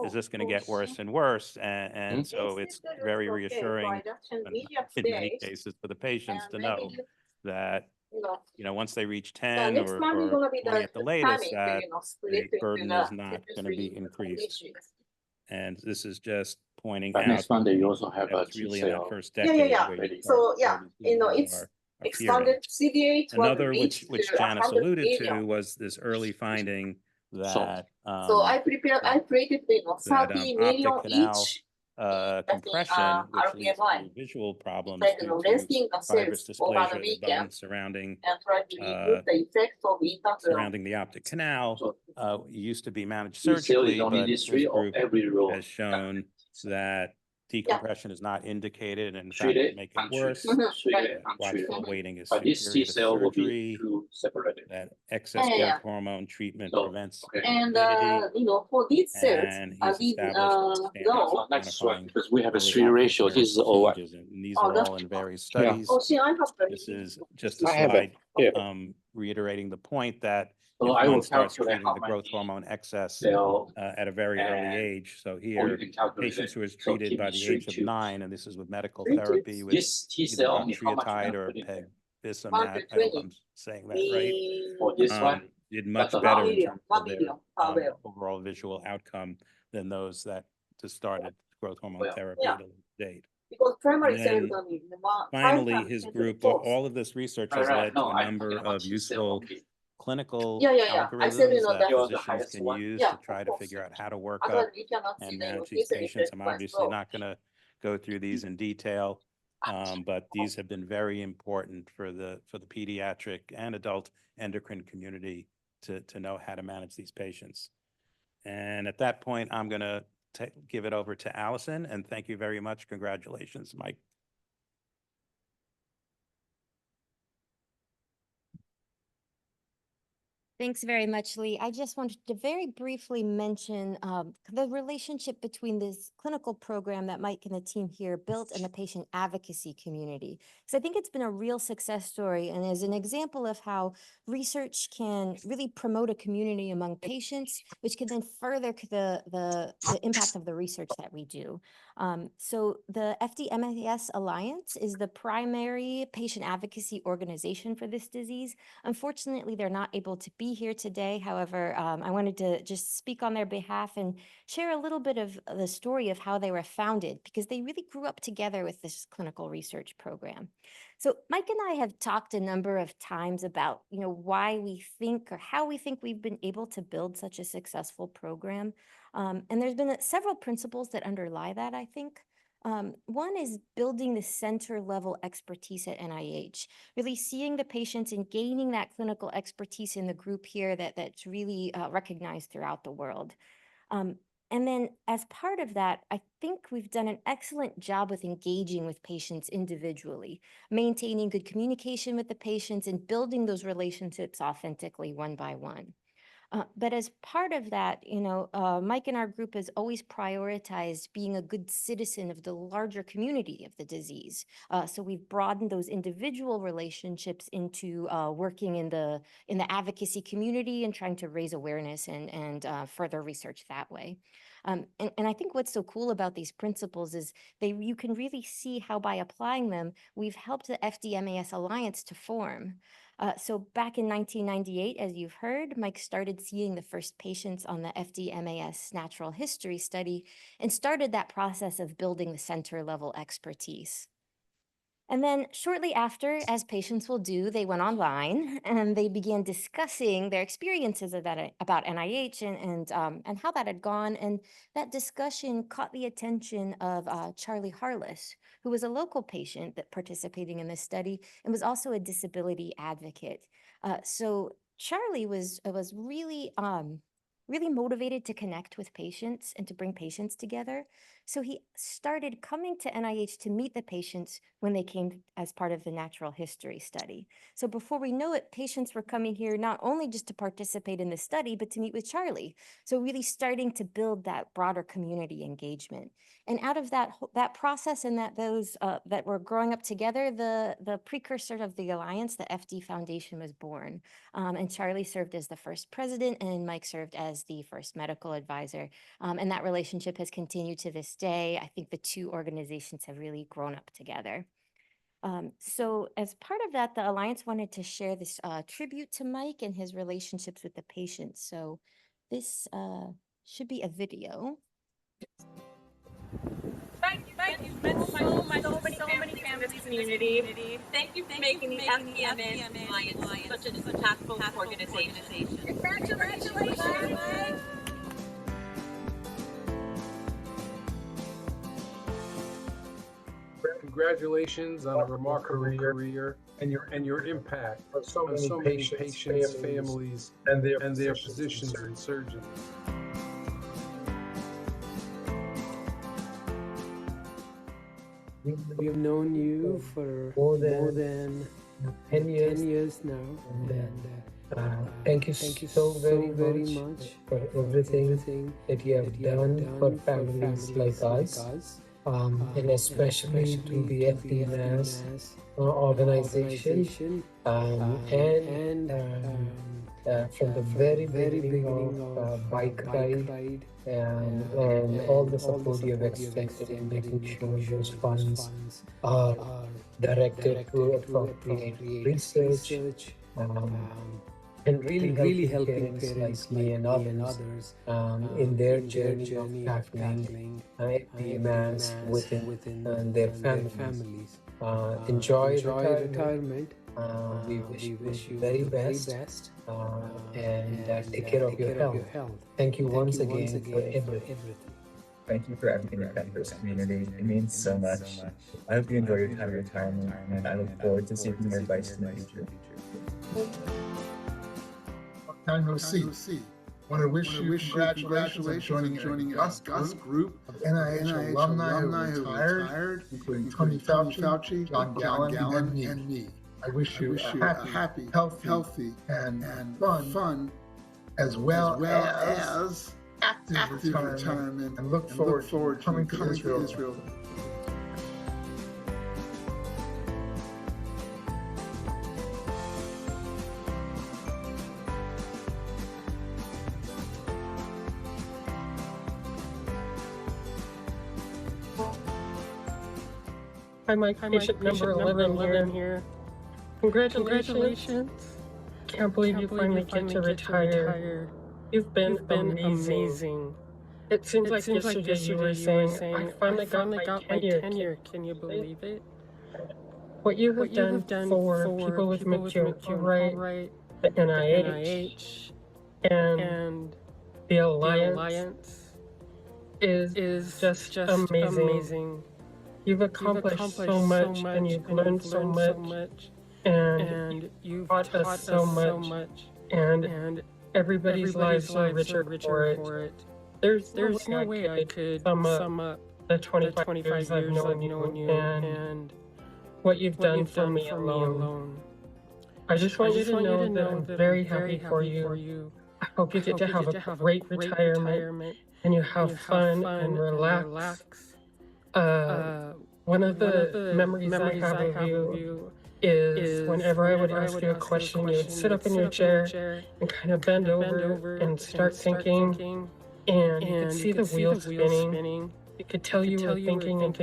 is this going to get worse and worse? And so it's very reassuring in many cases for the patients to know that, once they reach 10 or 20 at the latest, that the burden is not going to be increased. And this is just pointing out next Monday, you also have that a it's really in that T-cell. first decade where you start it's appearing. CD8 Another, which Janice alluded to, was this early finding that I created, 30 million optic canal each. compression, which leads to visual problems due to fibrous dysplasia of the bone surrounding And try to reduce the effect of interferon. surrounding the optic canal, used to be managed T-cell surgically, is on but this industry of group every role. has shown that decompression is not indicated, and in fact, Treat can it, make it untreat worse. it, treat it, That untreat it. watchful waiting is But this superior to T-cell will be surgery. too separated. That excess growth hormone treatment So, prevents okay. And morbidity, for these cells, and I he's did established standards no. for Next one, quantifying because we have a early 3 ratio. optic This is nerve all. changes, and these are all in various studies. Oh, see, I have the. This is just a I have it slide here. reiterating the point that So if I will one starts calculate treating how the growth many hormone excess cell, at a very early and- age. So or you here, can calculate patients it. who is So treated by the chemistry age of too. 9, and this is with medical Three therapy with This T either cell only how much octreotide you or put in there. pegvisomab. I hope I'm saying that right. For this one, Did much that's better about in terms of their million. overall visual outcome than those that just started growth hormone Well, therapy yeah. at a later date. Because primary And cell then gonna be Finally, his group, all of this research has led to No, a I'm number talking about of T-cell useful only. clinical I said, algorithms that You're the physicians highest can one. use Yeah, to try of to course. figure out how to work Otherwise up we cannot see and the manage these T-cell patients. effect I'm by obviously itself. not going to go through these in detail, but these have been very important for the pediatric and adult endocrine community to know how to manage these patients. And at that point, I'm going to give it over to Allison, and thank you very much. Congratulations, Mike. Thanks very much, Lee. I just wanted to very briefly mention the relationship between this clinical program that Mike and the team here built and the patient advocacy community. Because I think it's been a real success story and is an example of how research can really promote a community among patients, which can then further the impact of the research that we do. So the FDMAS Alliance is the primary patient advocacy organization for this disease. Unfortunately, they're not able to be here today. However, I wanted to just speak on their behalf and share a little bit of the story of how they were founded, because they really grew up together with this clinical research program. So Mike and I have talked a number of times about, why we think or how we think we've been able to build such a successful program. And there's been several principles that underlie that, I think. One is building the center level expertise at NIH, really seeing the patients and gaining that clinical expertise in the group here that's really recognized throughout the world. And then as part of that, I think we've done an excellent job with engaging with patients individually, maintaining good communication with the patients and building those relationships authentically one by one. But as part of that, Mike and our group has always prioritized being a good citizen of the larger community of the disease. So we've broadened those individual relationships into working in the advocacy community and trying to raise awareness and further research that way. And I think what's so cool about these principles is you can really see how by applying them, we've helped the FDMAS Alliance to form. So back in 1998, as you've heard, Mike started seeing the first patients on the FDMAS natural history study and started that process of building the center level expertise. And then shortly after, as patients will do, they went online and they began discussing their experiences about NIH and how that had gone. And that discussion caught the attention of Charlie Harless, who was a local patient that participating in this study and was also a disability advocate. So Charlie was really really motivated to connect with patients and to bring patients together. So he started coming to NIH to meet the patients when they came as part of the natural history study. So before we know it, patients were coming here not only just to participate in the study, but to meet with Charlie. So really starting to build that broader community engagement. And out of that process and those that were growing up together, the precursor of the Alliance, the FD Foundation, was born. And Charlie served as the first president and Mike served as the first medical advisor. And that relationship has continued to this day. I think the two organizations have really grown up together. So as part of that, the Alliance wanted to share this tribute to Mike and his relationships with the patients. So this should be a video. Thank you. You've meant so many families in this community. Thank you for making the FDMAS Alliance such an impactful organization. Congratulations. Congratulations on a remarkable career and your impact on so many patients, families, and their physicians and surgeons. We have known you for more than 10 years now, and thank you so very much for everything that you have done for families like us, and especially to the FDMAS organization, and from the very beginning of Bike Ride, and all the support you have extended in making sure those funds are directed to appropriate research, and really helping parents like me and others in their journey of tackling FDMAS within their families. Enjoy retirement. We wish you very best, and take care of your health. Thank you once again for everything. Thank you for everything you've done for this community. It means so much. I hope you enjoy your time in retirement, and I look forward to seeking your advice in the future. Time no see. Want to wish you congratulations on joining us group of NIH alumni who retired, including Tony Fauci, John Gallen, and me. I wish you a happy, healthy, and fun, as well as active retirement, and look forward to coming to Israel. Hi, Mike. Patient number 11 here. Congratulations. Can't believe you finally get to retire. You've been amazing. It seems like yesterday you were saying, I finally got my tenure. Can you believe it? What you have done for people with material right, the NIH, and the Alliance is just amazing. You've accomplished so much, and you've learned so much, and you've taught us so much, and everybody's lives are richer for it. There's no way I could sum up the 25 years I've known you and what you've done for me alone. I just want you to know that I'm very happy for you. I hope you get to have a great retirement and you have fun and relax. One of the memories I have of you is whenever I would ask you a question, you would sit up in your chair and kind of bend over and start thinking, and you could see the wheels spinning. You could tell you were thinking, and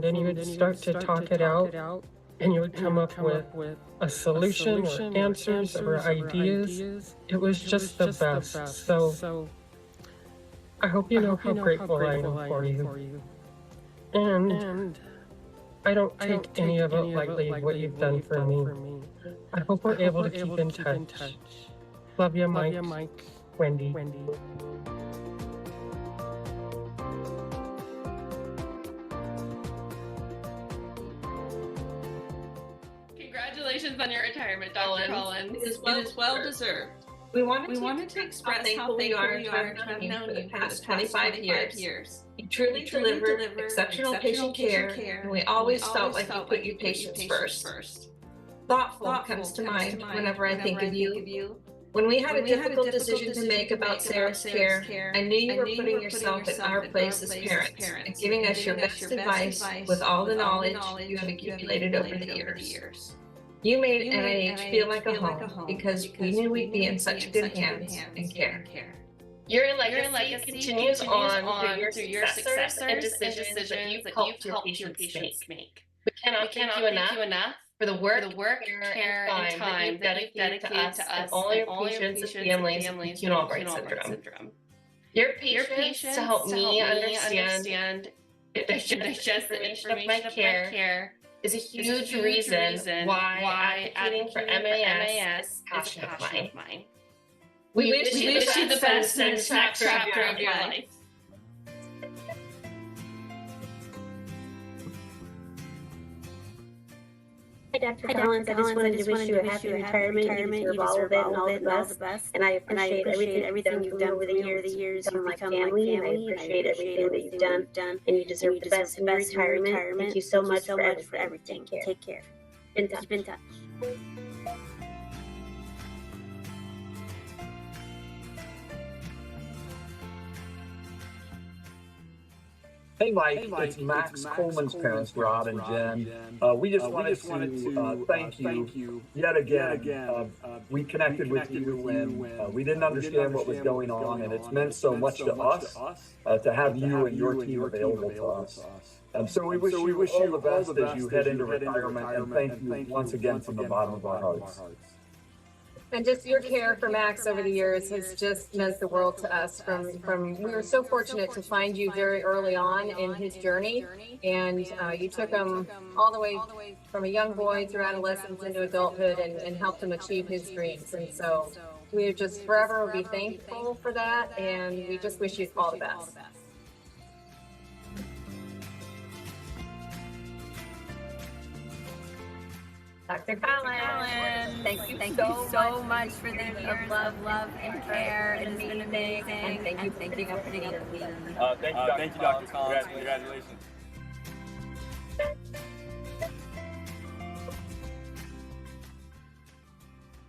then you would start to talk it out, and you would come up with a solution or answers or ideas. It was just the best. So I hope you know how grateful I am for you. And I don't take any of it lightly, what you've done for me. I hope we're able to keep in touch. Love you, Mike. Wendy. Congratulations on your retirement, Dr. Collins. It is well deserved. We wanted to express how thankful we are to have known you for the past 25 years. You truly delivered exceptional patient care, and we always felt like you put your patients first. Thoughtful comes to mind whenever I think of you. When we had a difficult decision to make about Sarah's care, I knew you were putting yourself in our place as parents and giving us your best advice with all the knowledge you have accumulated over the years. You made NIH feel like a home because we knew we'd be in such good hands and care. Your legacy continues on through your successors and decisions that you've helped your patients make. We cannot thank you enough for the work, care, and time that you've dedicated to us and all your patients and families with acute Albright syndrome. Your patience to help me understand and digest the information of my care is a huge reason why advocating for MAS is a passion of mine. We wish you the best in this next chapter of your life. Hi, Dr. Collins. I just wanted to wish you a happy retirement. You deserve all of it and all the best. And I appreciate everything you've done over the years. You've become my family, and I appreciate everything that you've done. And you deserve the best in your retirement. Thank you so much for everything. Take care. Keep in touch. Hey Mike, it's Max Coleman's parents, Rod and Jen. We just wanted to thank you yet again. We connected with you when we didn't understand what was going on, and it's meant so much to us to have you and your team available to us. So we wish you all the best as you head into retirement, and thank you once again from the bottom of our hearts. And just your care for Max over the years has just meant the world to us. We were so fortunate to find you very early on in his journey, and you took him all the way from a young boy through adolescence into adulthood and helped him achieve his dreams. And so we are just forever will be thankful for that, and we just wish you all the best. Dr. Collins, thank you so much for the years of love and care. It's been amazing. And thank you for putting up with me. Thank you, Dr. Collins. Congratulations.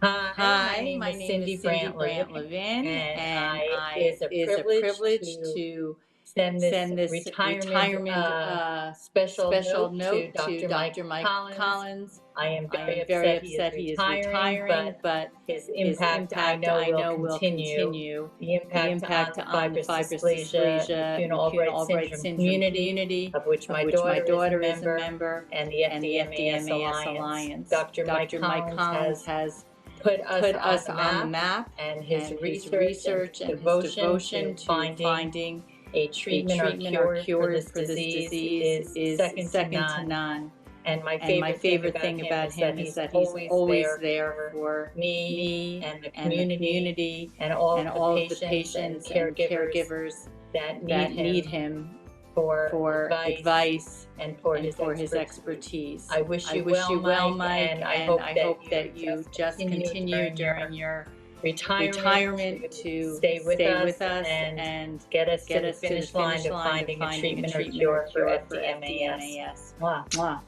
Hi, my name is Cindy Brandt Levin, and it's a privilege to send this retirement special note to Dr. Mike Collins. I am very upset he is retiring, but his impact I know will continue. The impact on the fibrous dysplasia, acute Albright syndrome community, of which my daughter is a member, and the FDMAS Alliance. Dr. Mike Collins has put us on the map, and his research and devotion to finding a treatment or cure for this disease is second to none. And my favorite thing about him is that he's always there for me and the community and all of the patients and caregivers that need him for advice and for his expertise. I wish you well, Mike, and I hope that you just continue during your retirement to stay with us and get us to the finish line of finding a treatment or cure for FDMAS. Mwah. Mwah.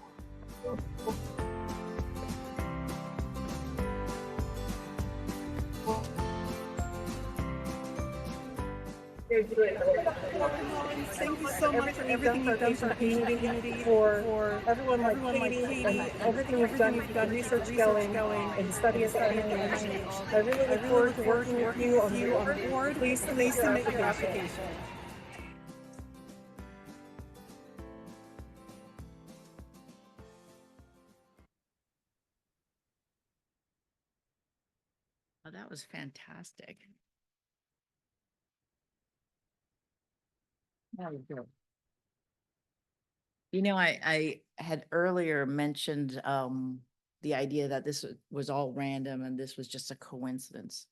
Thank you so much for everything you've done for the community, for everyone like Katie, and everything you've done, research going, and study at the NIH. I really look forward to working with you on the board. Please submit your application. Oh, that was fantastic. That was good. You know, I had earlier mentioned the idea that this was all random and this was just a coincidence.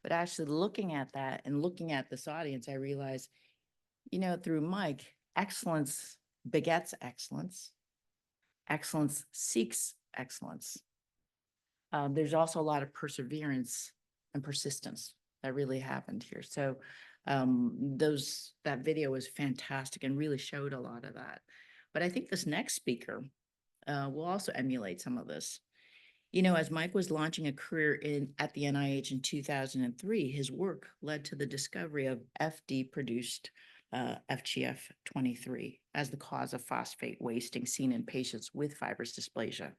But actually looking at that and looking at this audience, I realized, you know, through Mike, excellence begets excellence. Excellence seeks excellence. There's also a lot of perseverance and persistence that really happened here. So that video was fantastic and really showed a lot of that. But I think this next speaker will also emulate some of this. You know, as Mike was launching a career at the NIH in 2003, his work led to the discovery of FD-produced FGF23 as the cause of phosphate wasting seen in patients with fibrous dysplasia.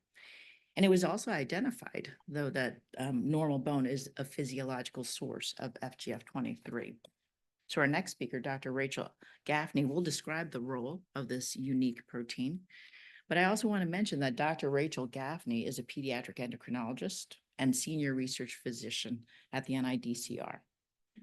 And it was also identified, though, that normal bone is a physiological source of FGF23. So our next speaker, Dr. Rachel Gaffney, will describe the role of this unique protein. But I also want to mention that Dr. Rachel Gaffney is a pediatric endocrinologist and senior research physician at the NIDCR.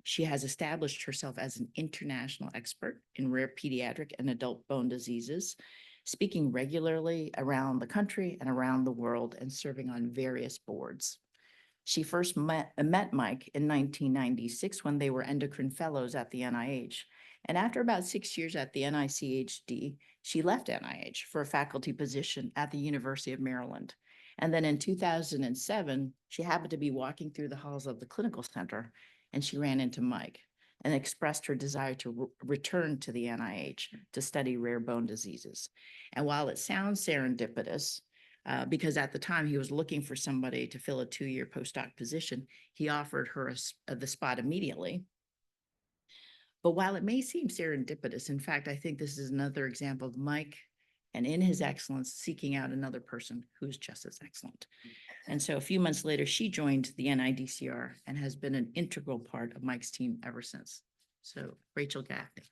She has established herself as an international expert in rare pediatric and adult bone diseases, speaking regularly around the country and around the world and serving on various boards. She first met Mike in 1996 when they were endocrine fellows at the NIH. And after about 6 years at the NICHD, she left NIH for a faculty position at the University of Maryland. And then in 2007, she happened to be walking through the halls of the clinical center and she ran into Mike and expressed her desire to return to the NIH to study rare bone diseases. And while it sounds serendipitous, because at the time he was looking for somebody to fill a 2-year postdoc position, he offered her the spot immediately. But while it may seem serendipitous, in fact, I think this is another example of Mike and in his excellence seeking out another person who's just as excellent. And so a few months later, she joined the NIDCR and has been an integral part of Mike's team ever since. So Rachel Gaffney.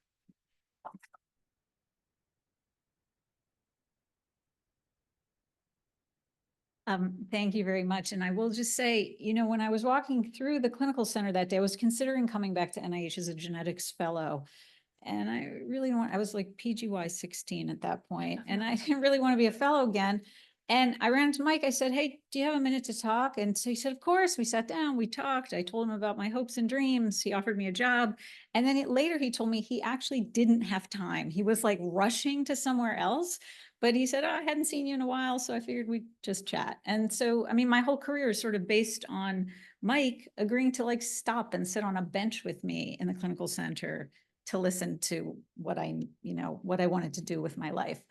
Thank you very much. And I will just say, you know, when I was walking through the clinical center that day, I was considering coming back to NIH as a genetics fellow. And I really I was like PGY 16 at that point, and I didn't really want to be a fellow again. And I ran into Mike. I said, hey, do you have a minute to talk? And so he said, of course. We sat down, we talked. I told him about my hopes and dreams. He offered me a job. And then later he told me he actually didn't have time. He was like rushing to somewhere else. But he said, oh, I hadn't seen you in a while, so I figured we'd just chat. And so, I mean, my whole career is sort of based on Mike agreeing to like stop and sit on a bench with me in the clinical center to listen to what I wanted to do with my life.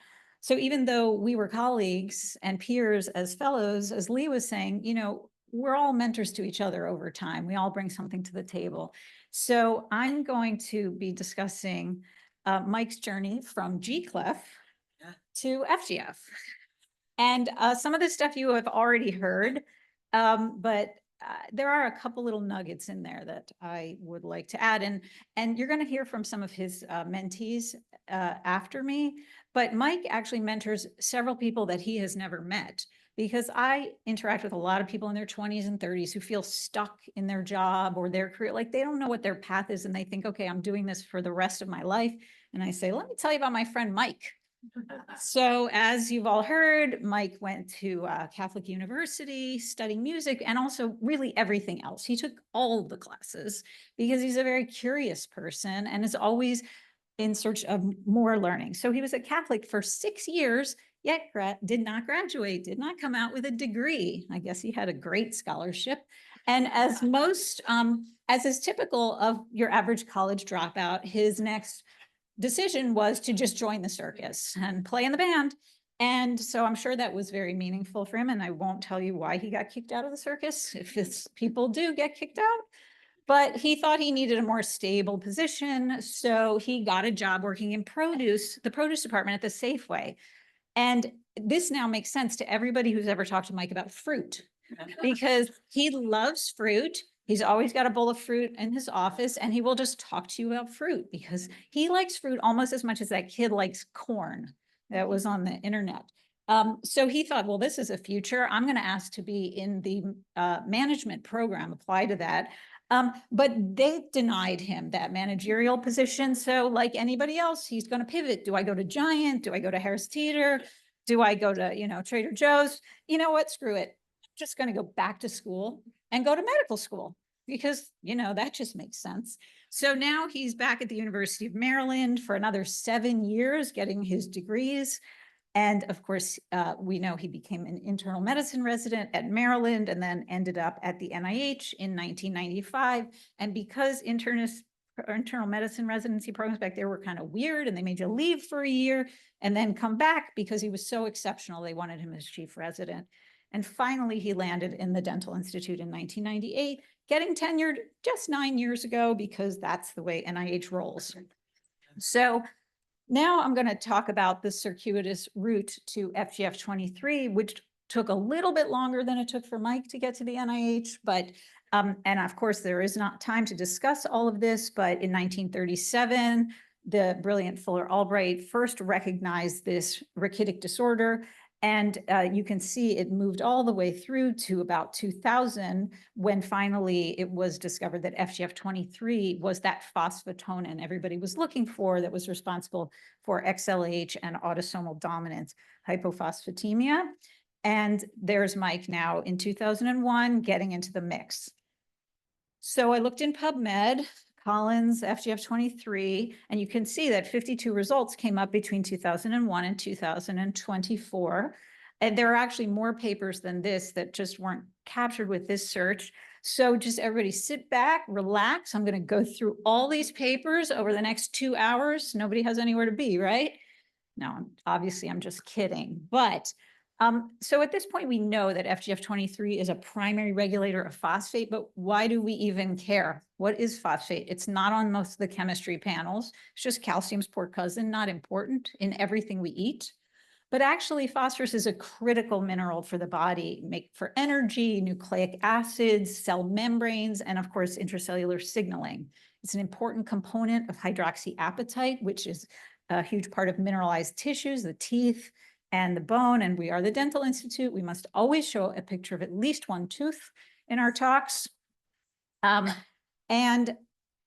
So even though we were colleagues and peers as fellows, as Lee was saying, you know, we're all mentors to each other over time. We all bring something to the table. So I'm going to be discussing Mike's journey from GCLEF to FGF. And some of this stuff you have already heard, but there are a couple little nuggets in there that I would like to add. And you're going to hear from some of his mentees after me. But Mike actually mentors several people that he has never met, because I interact with a lot of people in their 20s and 30s who feel stuck in their job or their career. Like they don't know what their path is. And they think, okay, I'm doing this for the rest of my life. And I say, let me tell you about my friend Mike. So as you've all heard, Mike went to Catholic University studying music and also really everything else. He took all the classes because he's a very curious person and is always in search of more learning. So he was at Catholic for 6 years, yet did not graduate, did not come out with a degree. I guess he had a great scholarship. And as is typical of your average college dropout, his next decision was to just join the circus and play in the band. And so I'm sure that was very meaningful for him. And I won't tell you why he got kicked out of the circus, if it's people do get kicked out. But he thought he needed a more stable position. So he got a job working in the produce department at the Safeway. And this now makes sense to everybody who's ever talked to Mike about fruit, because he loves fruit. He's always got a bowl of fruit in his office, and he will just talk to you about fruit because he likes fruit almost as much as that kid likes corn that was on the internet. So he thought, well, this is a future. I'm going to ask to be in the management program, apply to that. But they denied him that managerial position. So like anybody else, he's going to pivot. Do I go to Giant? Do I go to Harris Teeter? Do I go to, Trader Joe's? You know what? Screw it. I'm just going to go back to school and go to medical school because, that just makes sense. So now he's back at the University of Maryland for another 7 years, getting his degrees. And of course, we know he became an internal medicine resident at Maryland and then ended up at the NIH in 1995. And because internal medicine residency programs back there were kind of weird and they made you leave for a year and then come back because he was so exceptional, they wanted him as chief resident. And finally, he landed in the Dental Institute in 1998, getting tenured just 9 years ago because that's the way NIH rolls. So now I'm going to talk about the circuitous route to FGF23, which took a little bit longer than it took for Mike to get to the NIH. But, and of course, there is not time to discuss all of this, but in 1937, the brilliant Fuller Albright first recognized this rachitic disorder. And you can see it moved all the way through to about 2000, when finally it was discovered that FGF23 was that phosphotonin everybody was looking for that was responsible for XLH and autosomal dominant hypophosphatemia. And there's Mike now in 2001 getting into the mix. So I looked in PubMed, Collins, FGF23, and you can see that 52 results came up between 2001 and 2024. And there are actually more papers than this that just weren't captured with this search. So just everybody sit back, relax. I'm going to go through all these papers over the next 2 hours. Nobody has anywhere to be, right? No, obviously I'm just kidding. But so at this point, we know that FGF23 is a primary regulator of phosphate, but why do we even care? What is phosphate? It's not on most of the chemistry panels. It's just calcium's poor cousin, not important in everything we eat. But actually, phosphorus is a critical mineral for the body, for energy, nucleic acids, cell membranes, and of course, intracellular signaling. It's an important component of hydroxyapatite, which is a huge part of mineralized tissues, the teeth, and the bone, and we are the Dental Institute. We must always show a picture of at least one tooth in our talks. And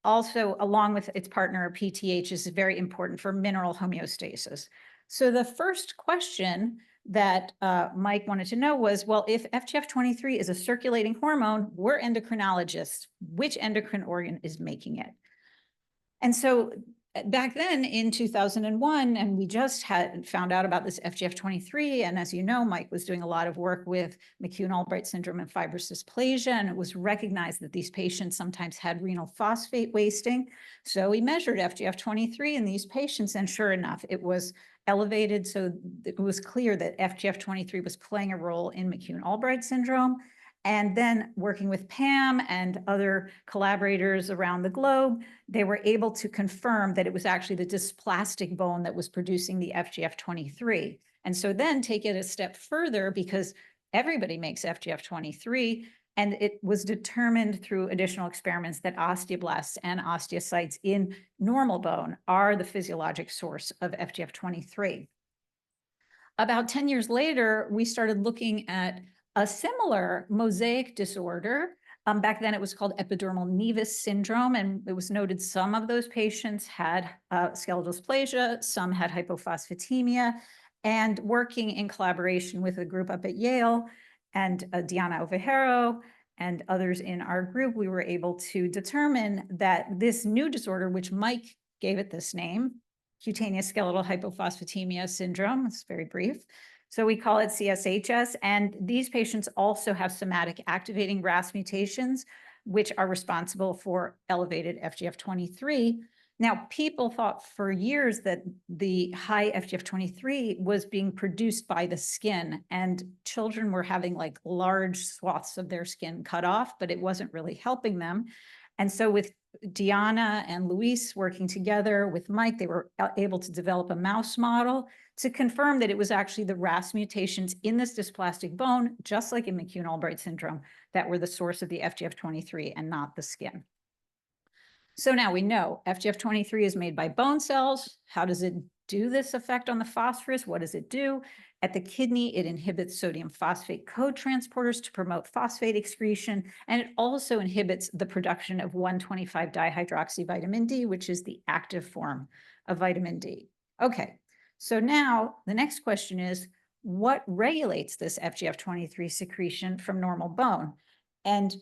also, along with its partner, PTH is very important for mineral homeostasis. So the first question that Mike wanted to know was, well, if FGF23 is a circulating hormone, we're endocrinologists. Which endocrine organ is making it? And so back then in 2001, and we just had found out about this FGF23. And as you know, Mike was doing a lot of work with McCune-Albright syndrome and fibrous dysplasia. And it was recognized that these patients sometimes had renal phosphate wasting. So we measured FGF23 in these patients. And sure enough, it was elevated. So it was clear that FGF23 was playing a role in McCune-Albright syndrome. And then working with Pam and other collaborators around the globe, they were able to confirm that it was actually the dysplastic bone that was producing the FGF23. And so then take it a step further, because everybody makes FGF23, and it was determined through additional experiments that osteoblasts and osteocytes in normal bone are the physiologic source of FGF23. About 10 years later, we started looking at a similar mosaic disorder. Back then it was called epidermal nevus syndrome, and it was noted some of those patients had skeletal dysplasia, some had hypophosphatemia, and working in collaboration with a group up at Yale and Diana Ovejero and others in our group, we were able to determine that this new disorder, which Mike gave it this name, cutaneous skeletal hypophosphatemia syndrome, it's very brief, So we call it CSHS. And these patients also have somatic activating RAS mutations, which are responsible for elevated FGF23. Now, people thought for years that the high FGF23 was being produced by the skin, and children were having like large swaths of their skin cut off, but it wasn't really helping them. And so with Diana and Luis working together with Mike, they were able to develop a mouse model to confirm that it was actually the RAS mutations in this dysplastic bone, just like in McCune-Albright syndrome, that were the source of the FGF23 and not the skin. So now we know FGF23 is made by bone cells. How does it do this effect on the phosphorus? What does it do? At the kidney, it inhibits sodium phosphate cotransporters to promote phosphate excretion, and it also inhibits the production of 1,25-dihydroxyvitamin D, which is the active form of vitamin D. Okay, so now the next question is, what regulates this FGF23 secretion from normal bone? And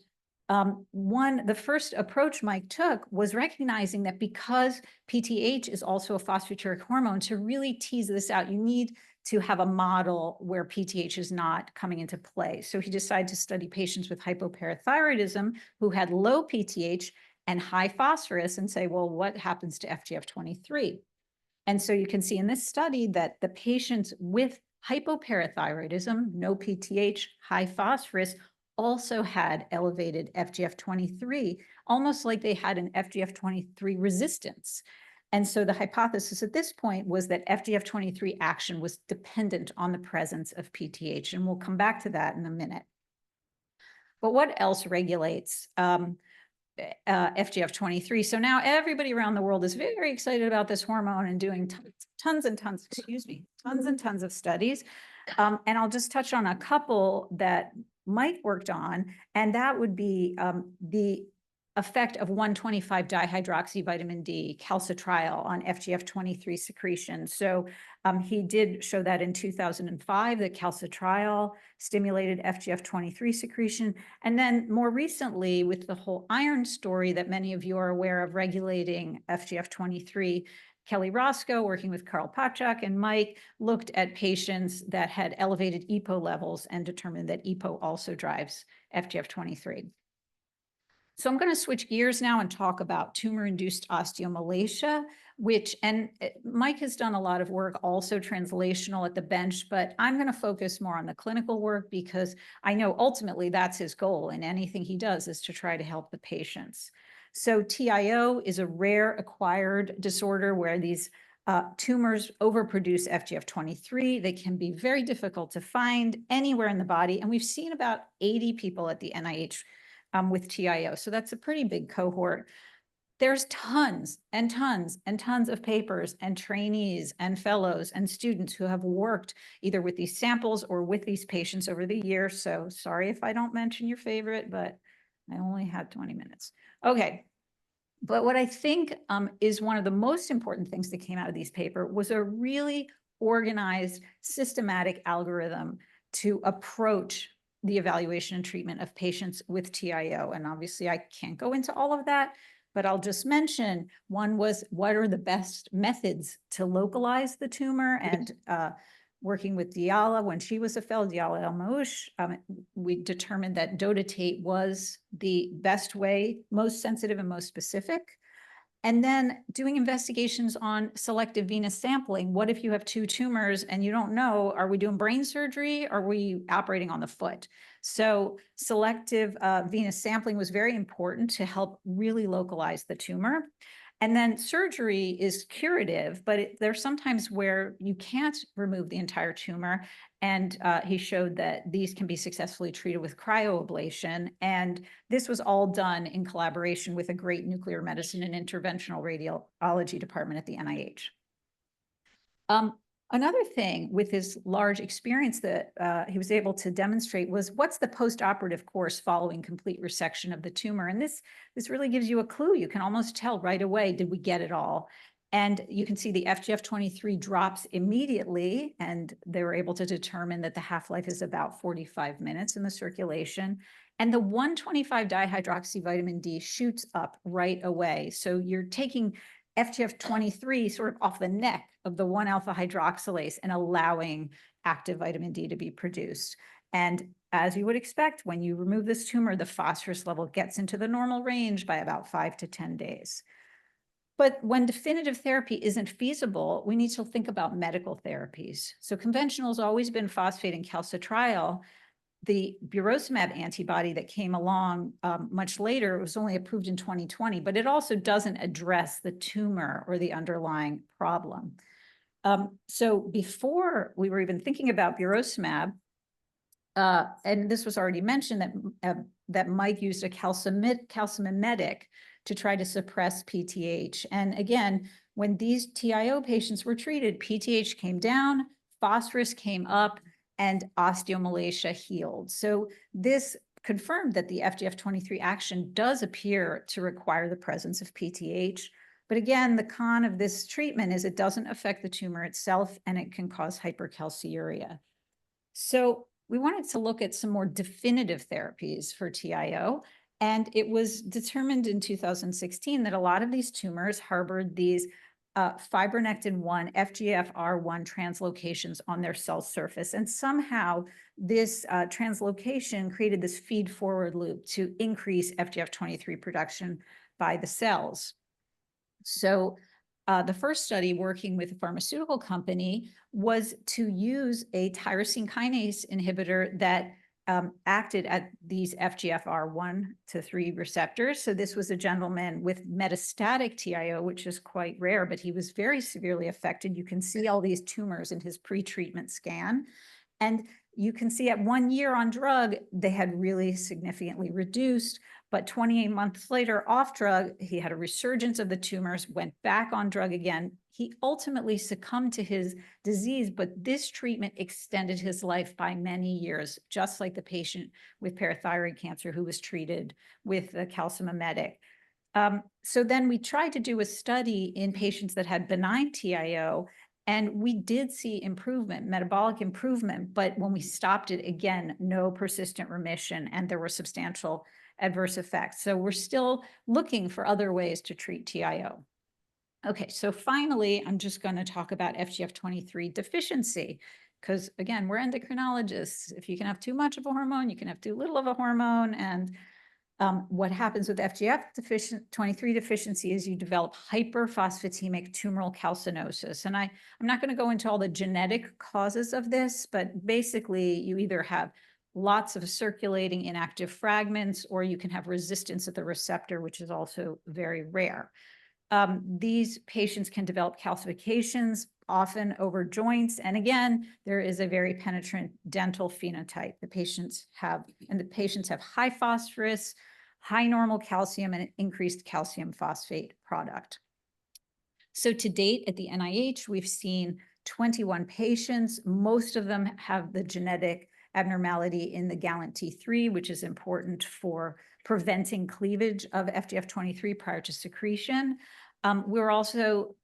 the first approach Mike took was recognizing that because PTH is also a phosphaturic hormone, to really tease this out, you need to have a model where PTH is not coming into play. So he decided to study patients with hypoparathyroidism who had low PTH and high phosphorus and say, well, what happens to FGF23? And so you can see in this study that the patients with hypoparathyroidism, no PTH, high phosphorus, also had elevated FGF23, almost like they had an FGF23 resistance. And so the hypothesis at this point was that FGF23 action was dependent on the presence of PTH, and we'll come back to that in a minute. But what else regulates FGF23? So now everybody around the world is very excited about this hormone and doing tons and tons of studies. And I'll just touch on a couple that Mike worked on, and that would be the effect of 1,25-dihydroxyvitamin D, calcitriol, on FGF23 secretion. So he did show that in 2005, that calcitriol stimulated FGF23 secretion. And then more recently, with the whole iron story that many of you are aware of regulating FGF23, Kelly Roscoe, working with Carl Pachak and Mike, looked at patients that had elevated EPO levels and determined that EPO also drives FGF23. So I'm going to switch gears now and talk about tumor-induced osteomalacia, and Mike has done a lot of work, also translational at the bench, but I'm going to focus more on the clinical work because I know ultimately that's his goal, and anything he does is to try to help the patients. So TIO is a rare acquired disorder where these tumors overproduce FGF23. They can be very difficult to find anywhere in the body, and we've seen about 80 people at the NIH with TIO. So that's a pretty big cohort. There's tons and tons and tons of papers and trainees and fellows and students who have worked either with these samples or with these patients over the years. So sorry if I don't mention your favorite, but I only had 20 minutes. Okay. But what I think is one of the most important things that came out of these papers was a really organized, systematic algorithm to approach the evaluation and treatment of patients with TIO. And obviously I can't go into all of that, but I'll just mention one was, what are the best methods to localize the tumor? And working with Diala, when she was a fellow, Diala El-Moush, we determined that dotatate was the best way, most sensitive and most specific. And then doing investigations on selective venous sampling. What if you have two tumors and you don't know, are we doing brain surgery? Or are we operating on the foot? So selective venous sampling was very important to help really localize the tumor. And then surgery is curative, but there's sometimes where you can't remove the entire tumor. And he showed that these can be successfully treated with cryoablation. And this was all done in collaboration with a great nuclear medicine and interventional radiology department at the NIH. Another thing with his large experience that he was able to demonstrate was what's the postoperative course following complete resection of the tumor. And this really gives you a clue. You can almost tell right away, did we get it all? And you can see the FGF23 drops immediately, and they were able to determine that the half-life is about 45 minutes in the circulation. And the 1,25-dihydroxyvitamin D shoots up right away. So you're taking FGF23 sort of off the neck of the 1-alpha hydroxylase and allowing active vitamin D to be produced. And as you would expect, when you remove this tumor, the phosphorus level gets into the normal range by about 5 to 10 days. But when definitive therapy isn't feasible, we need to think about medical therapies. So conventional has always been phosphate and calcitriol. The burosumab antibody that came along much later, it was only approved in 2020, but it also doesn't address the tumor or the underlying problem. So before we were even thinking about burosumab, and this was already mentioned that Mike used a calcimimetic to try to suppress PTH. And again, when these TIO patients were treated, PTH came down, phosphorus came up, and osteomalacia healed. So this confirmed that the FGF23 action does appear to require the presence of PTH. But again, the con of this treatment is it doesn't affect the tumor itself, and it can cause hypercalciuria. So we wanted to look at some more definitive therapies for TIO. And it was determined in 2016 that a lot of these tumors harbored these fibronectin-1, FGFR1 translocations on their cell surface. And somehow this translocation created this feed-forward loop to increase FGF23 production by the cells. So the first study working with a pharmaceutical company was to use a tyrosine kinase inhibitor that acted at these FGFR1 to 3 receptors. So this was a gentleman with metastatic TIO, which is quite rare, but he was very severely affected. You can see all these tumors in his pre-treatment scan. And you can see at 1 year on drug, they had really significantly reduced, but 28 months later off drug, he had a resurgence of the tumors, went back on drug again. He ultimately succumbed to his disease, but this treatment extended his life by many years, just like the patient with parathyroid cancer who was treated with a calcimimetic. So then we tried to do a study in patients that had benign TIO, and we did see improvement, metabolic improvement, but when we stopped it, again, no persistent remission, and there were substantial adverse effects. So we're still looking for other ways to treat TIO. Okay, so finally, I'm just going to talk about FGF23 deficiency, because again, we're endocrinologists. If you can have too much of a hormone, you can have too little of a hormone, and what happens with FGF23 deficiency is you develop hyperphosphatemic tumoral calcinosis. And I'm not going to go into all the genetic causes of this, but basically you either have lots of circulating inactive fragments, or you can have resistance at the receptor, which is also very rare. These patients can develop calcifications, often over joints. And again, there is a very penetrant dental phenotype. The patients have high phosphorus, high normal calcium, and an increased calcium phosphate product. So to date at the NIH, we've seen 21 patients. Most of them have the genetic abnormality in the GallanT3, which is important for preventing cleavage of FGF23 prior to secretion. We're also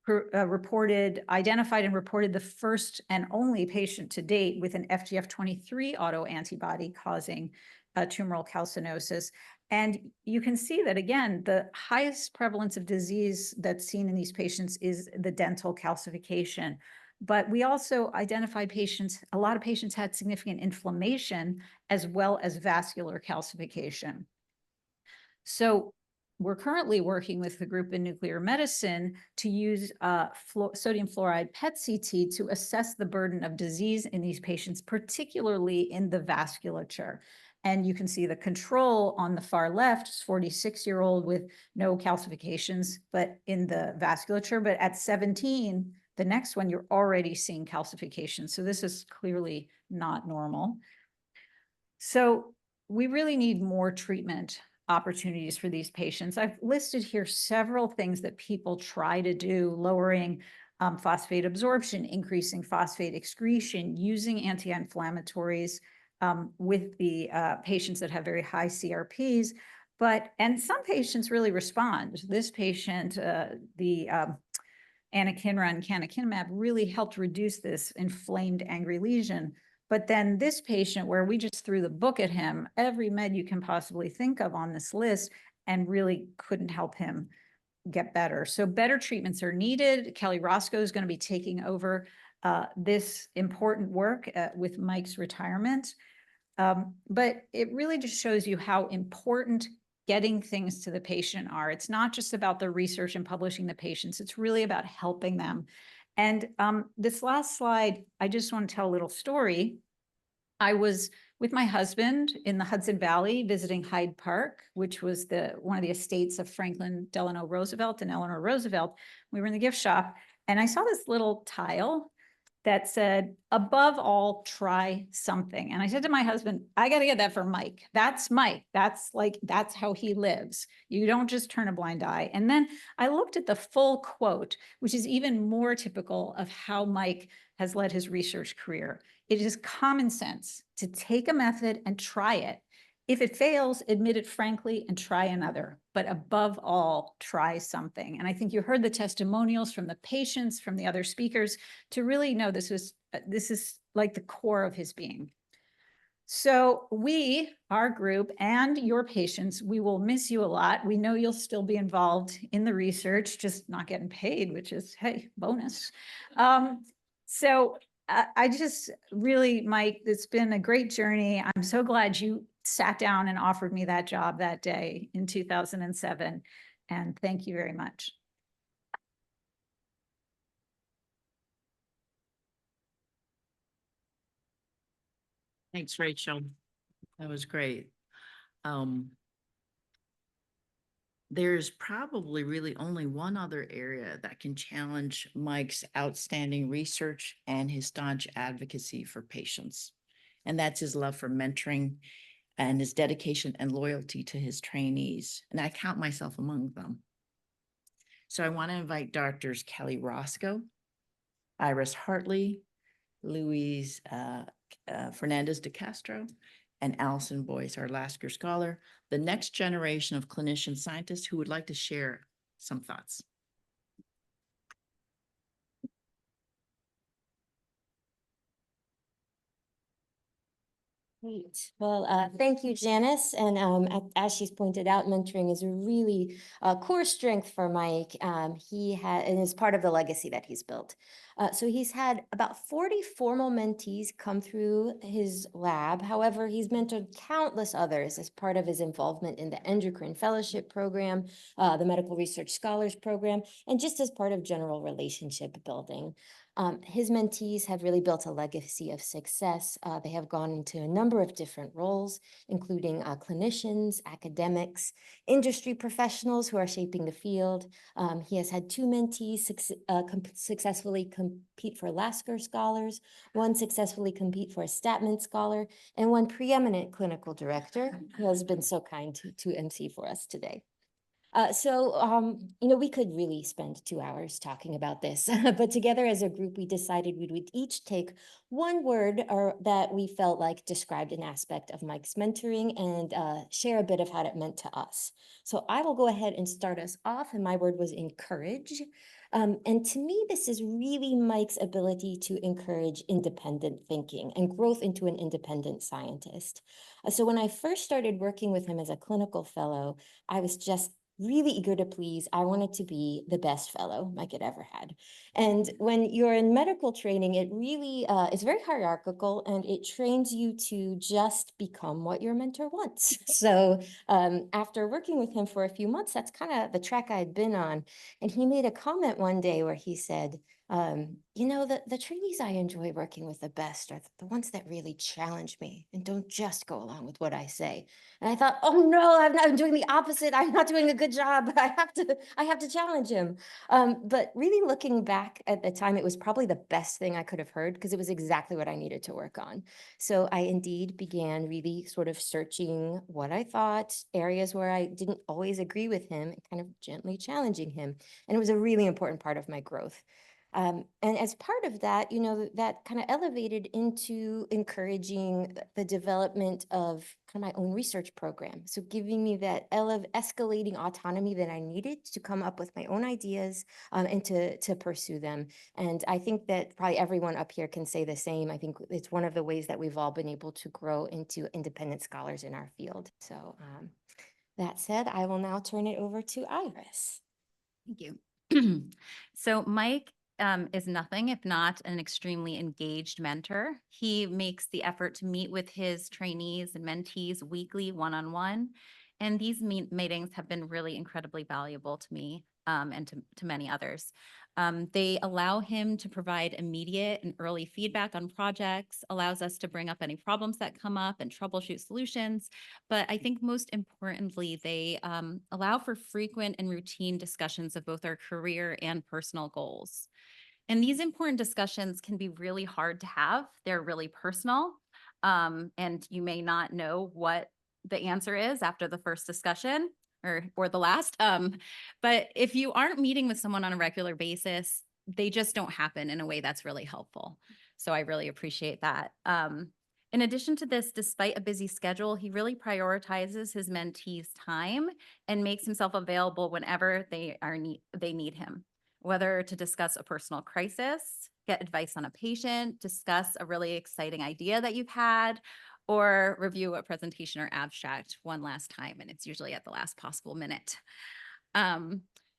identified and reported the first and only patient to date with an FGF23 autoantibody causing tumoral calcinosis. And you can see that, again, the highest prevalence of disease that's seen in these patients is the dental calcification. But we also identified patients, a lot of patients had significant inflammation as well as vascular calcification. So we're currently working with the group in nuclear medicine to use sodium fluoride PET-CT to assess the burden of disease in these patients, particularly in the vasculature. And you can see the control on the far left, 46-year-old with no calcifications, but in the vasculature. But at 17, the next one, you're already seeing calcification. So this is clearly not normal. So we really need more treatment opportunities for these patients. I've listed here several things that people try to do: lowering phosphate absorption, increasing phosphate excretion, using anti-inflammatories with the patients that have very high CRPs. And some patients really respond. This patient, the anakinra and canakinumab really helped reduce this inflamed angry lesion. But then this patient, where we just threw the book at him, every med you can possibly think of on this list, and really couldn't help him get better. So better treatments are needed. Kelly Roscoe is going to be taking over this important work with Mike's retirement. But it really just shows you how important getting things to the patient are. It's not just about the research and publishing the patients, it's really about helping them. And this last slide, I just want to tell a little story. I was with my husband in the Hudson Valley visiting Hyde Park, which was one of the estates of Franklin Delano Roosevelt and Eleanor Roosevelt. We were in the gift shop and I saw this little tile that said, above all, try something. And I said to my husband, I got to get that for Mike. That's Mike. That's how he lives. You don't just turn a blind eye. And then I looked at the full quote, which is even more typical of how Mike has led his research career. It is common sense to take a method and try it. If it fails, admit it frankly and try another. But above all, try something. And I think you heard the testimonials from the patients, from the other speakers, to really know this is like the core of his being. So we, our group, and your patients, we will miss you a lot. We know you'll still be involved in the research, just not getting paid, which is, hey, bonus. So I just really, Mike, it's been a great journey. I'm so glad you sat down and offered me that job that day in 2007. And thank you very much. Thanks, Rachel. That was great. There's probably really only one other area that can challenge Mike's outstanding research and his staunch advocacy for patients. And that's his love for mentoring and his dedication and loyalty to his trainees. And I count myself among them. So I want to invite Doctors Kelly Roscoe, Iris Hartley, Louise Fernandez de Castro, and Allison Boyce, our Lasker Scholar, the next generation of clinician scientists who would like to share some thoughts. Great. Well, thank you, Janice. And as she's pointed out, mentoring is a really core strength for Mike. He had, and is part of the legacy that he's built. So he's had about 40 formal mentees come through his lab. However, he's mentored countless others as part of his involvement in the Endocrine Fellowship Program, the Medical Research Scholars Program, and just as part of general relationship building. His mentees have really built a legacy of success. They have gone into a number of different roles, including clinicians, academics, industry professionals who are shaping the field. He has had 2 mentees successfully compete for Lasker Scholars, 1 successfully compete for a Statman Scholar, and 1 preeminent clinical director who has been so kind to MC for us today. We could really spend 2 hours talking about this, but together as a group, we decided we would each take 1 word that we felt like described an aspect of Mike's mentoring and share a bit of how it meant to us. So I will go ahead and start us off, and my word was encourage. And to me, this is really Mike's ability to encourage independent thinking and growth into an independent scientist. So when I first started working with him as a clinical fellow, I was just really eager to please. I wanted to be the best fellow Mike had ever had. And when you're in medical training, it really is very hierarchical, and it trains you to just become what your mentor wants. So after working with him for a few months, that's kind of the track I'd been on. And he made a comment one day where he said, the trainees I enjoy working with the best are the ones that really challenge me and don't just go along with what I say. And I thought, oh no, I'm doing the opposite. I'm not doing a good job. I have to challenge him. But really looking back at the time, it was probably the best thing I could have heard, because it was exactly what I needed to work on. So I indeed began really sort of searching what I thought, areas where I didn't always agree with him, and kind of gently challenging him. And it was a really important part of my growth. And as part of that, that kind of elevated into encouraging the development of kind of my own research program. So giving me that escalating autonomy that I needed to come up with my own ideas and to pursue them. And I think that probably everyone up here can say the same. I think it's one of the ways that we've all been able to grow into independent scholars in our field. So that said, I will now turn it over to Iris. Thank you. So Mike is nothing if not an extremely engaged mentor. He makes the effort to meet with his trainees and mentees weekly, one-on-one. And these meetings have been really incredibly valuable to me and to many others. They allow him to provide immediate and early feedback on projects, allows us to bring up any problems that come up and troubleshoot solutions. But I think most importantly, they allow for frequent and routine discussions of both our career and personal goals. And these important discussions can be really hard to have. They're really personal, and you may not know what the answer is after the first discussion or the last. But if you aren't meeting with someone on a regular basis, they just don't happen in a way that's really helpful. So I really appreciate that. In addition to this, despite a busy schedule, he really prioritizes his mentees' time and makes himself available whenever they need him, whether to discuss a personal crisis, get advice on a patient, discuss a really exciting idea that you've had, or review a presentation or abstract one last time, and it's usually at the last possible minute.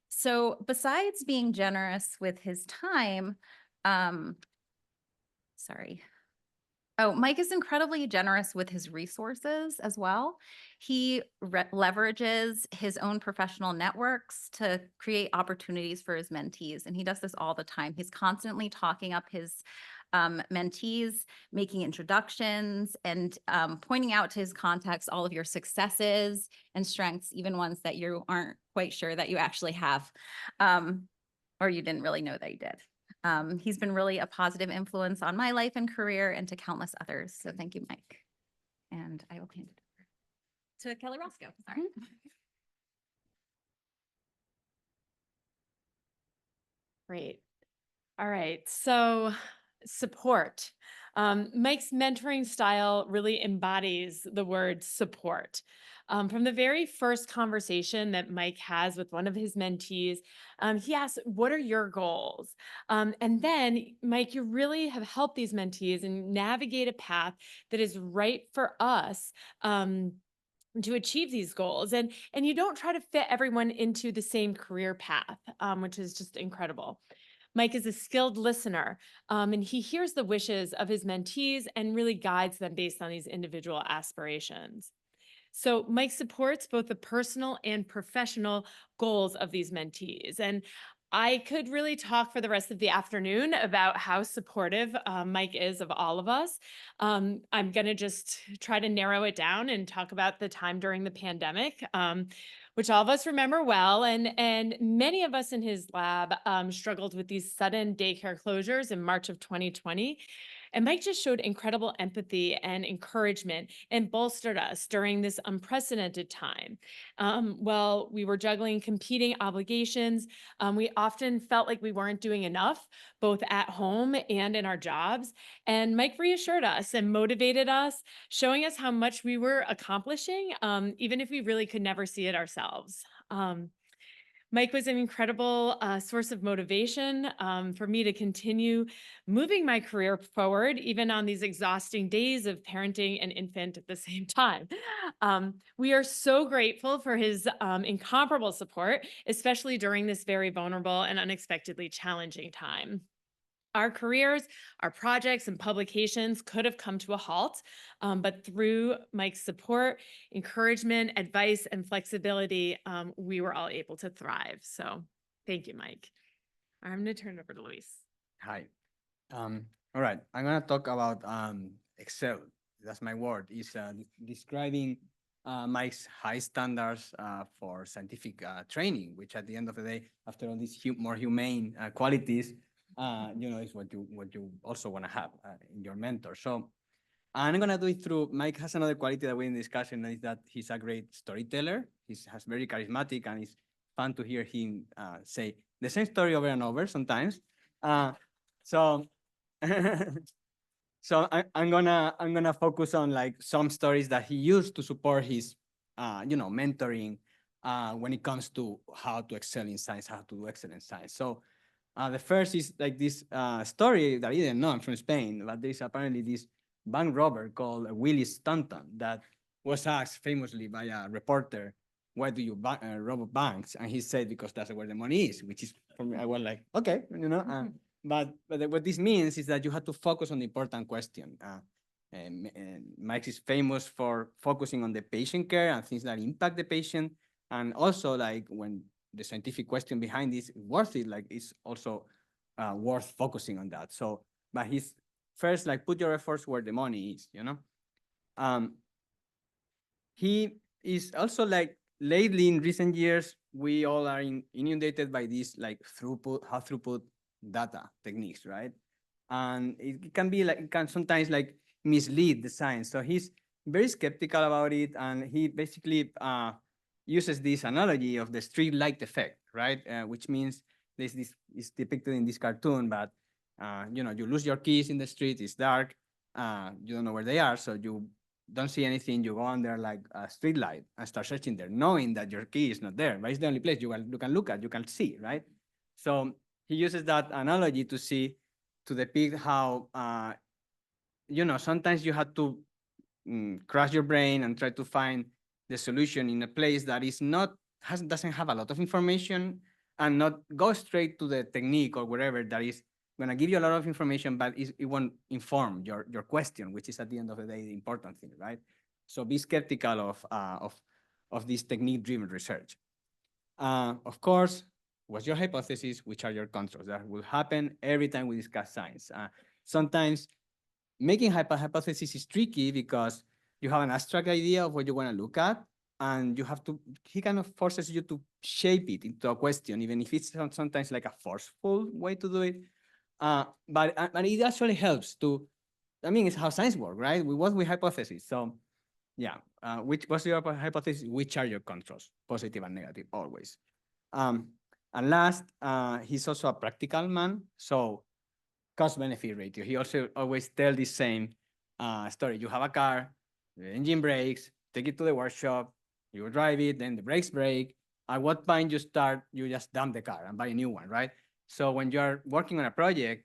So besides being generous with his time, Mike is incredibly generous with his resources as well. He leverages his own professional networks to create opportunities for his mentees, and he does this all the time. He's constantly talking up his mentees, making introductions, and pointing out to his contacts all of your successes and strengths, even ones that you aren't quite sure that you actually have, or you didn't really know that you did. He's been really a positive influence on my life and career and to countless others. So thank you, Mike. And I will hand it over to Kelly Roscoe. Sorry. Great. All right. So support. Mike's mentoring style really embodies the word support. From the very first conversation that Mike has with one of his mentees, he asks, what are your goals? And then, Mike, you really have helped these mentees and navigate a path that is right for us to achieve these goals. And you don't try to fit everyone into the same career path, which is just incredible. Mike is a skilled listener, and he hears the wishes of his mentees and really guides them based on these individual aspirations. So Mike supports both the personal and professional goals of these mentees. And I could really talk for the rest of the afternoon about how supportive Mike is of all of us. I'm going to just try to narrow it down and talk about the time during the pandemic, which all of us remember well. And many of us in his lab struggled with these sudden daycare closures in March of 2020. And Mike just showed incredible empathy and encouragement and bolstered us during this unprecedented time. While we were juggling competing obligations, we often felt like we weren't doing enough, both at home and in our jobs. And Mike reassured us and motivated us, showing us how much we were accomplishing, even if we really could never see it ourselves. Mike was an incredible source of motivation for me to continue moving my career forward, even on these exhausting days of parenting an infant at the same time. We are so grateful for his incomparable support, especially during this very vulnerable and unexpectedly challenging time. Our careers, our projects, and publications could have come to a halt, but through Mike's support, encouragement, advice, and flexibility, we were all able to thrive. So thank you, Mike. I'm going to turn it over to Luis. Hi. All right. I'm going to talk about Excel. That's my word. It's describing Mike's high standards for scientific training, which at the end of the day, after all these more humane qualities, is what you also want to have in your mentor. So I'm going to do it through, Mike has another quality that we didn't discuss, and is that he's a great storyteller. He's very charismatic, and it's fun to hear him say the same story over and over sometimes. So I'm gonna focus on like some stories that he used to support his mentoring when it comes to how to excel in science, how to do excellent science. So the first is like this story that I didn't know. I'm from Spain, but there's apparently this bank robber called Willie Stanton that was asked famously by a reporter, why do you rob banks? And he said, because that's where the money is, which is, for me, I was like, okay, what this means is that you have to focus on the important question. And Mike is famous for focusing on the patient care and things that impact the patient. And also, like, when the scientific question behind this is worth it, like, it's also worth focusing on that. So, but he's first, like, put your efforts where the money is, you know? He is also, like, lately in recent years, we all are inundated by these, like, high throughput data techniques, right? And it can be like, it can sometimes, like, mislead the science. So he's very skeptical about it. And he basically uses this analogy of the street light effect, right? Which means this is depicted in this cartoon, but you know, you lose your keys in the street, it's dark, you don't know where they are, so you don't see anything, you go under like a street light and start searching there, knowing that your key is not there, but it's the only place you can look at, you can see, right? So he uses that analogy to depict how, you know, sometimes you have to crash your brain and try to find the solution in a place that is doesn't have a lot of information, and not go straight to the technique or wherever that is going to give you a lot of information, but it won't inform your question, which is at the end of the day the important thing, right? So be skeptical of this technique-driven research. Of course, what's your hypothesis? Which are your controls? That will happen every time we discuss science. Sometimes making hypothesis is tricky because you have an abstract idea of what you want to look at, and he kind of forces you to shape it into a question, even if it's sometimes like a forceful way to do it. But it actually helps I mean, it's how science works, right? We work with hypotheses. So yeah, what's your hypothesis? Which are your controls? Positive and negative, always. And last, he's also a practical man. So cost-benefit ratio. He also always tells the same story. You have a car, the engine breaks, take it to the workshop, you drive it, then the brakes break. At what point you just dump the car and buy a new one, right? So when you're working on a project,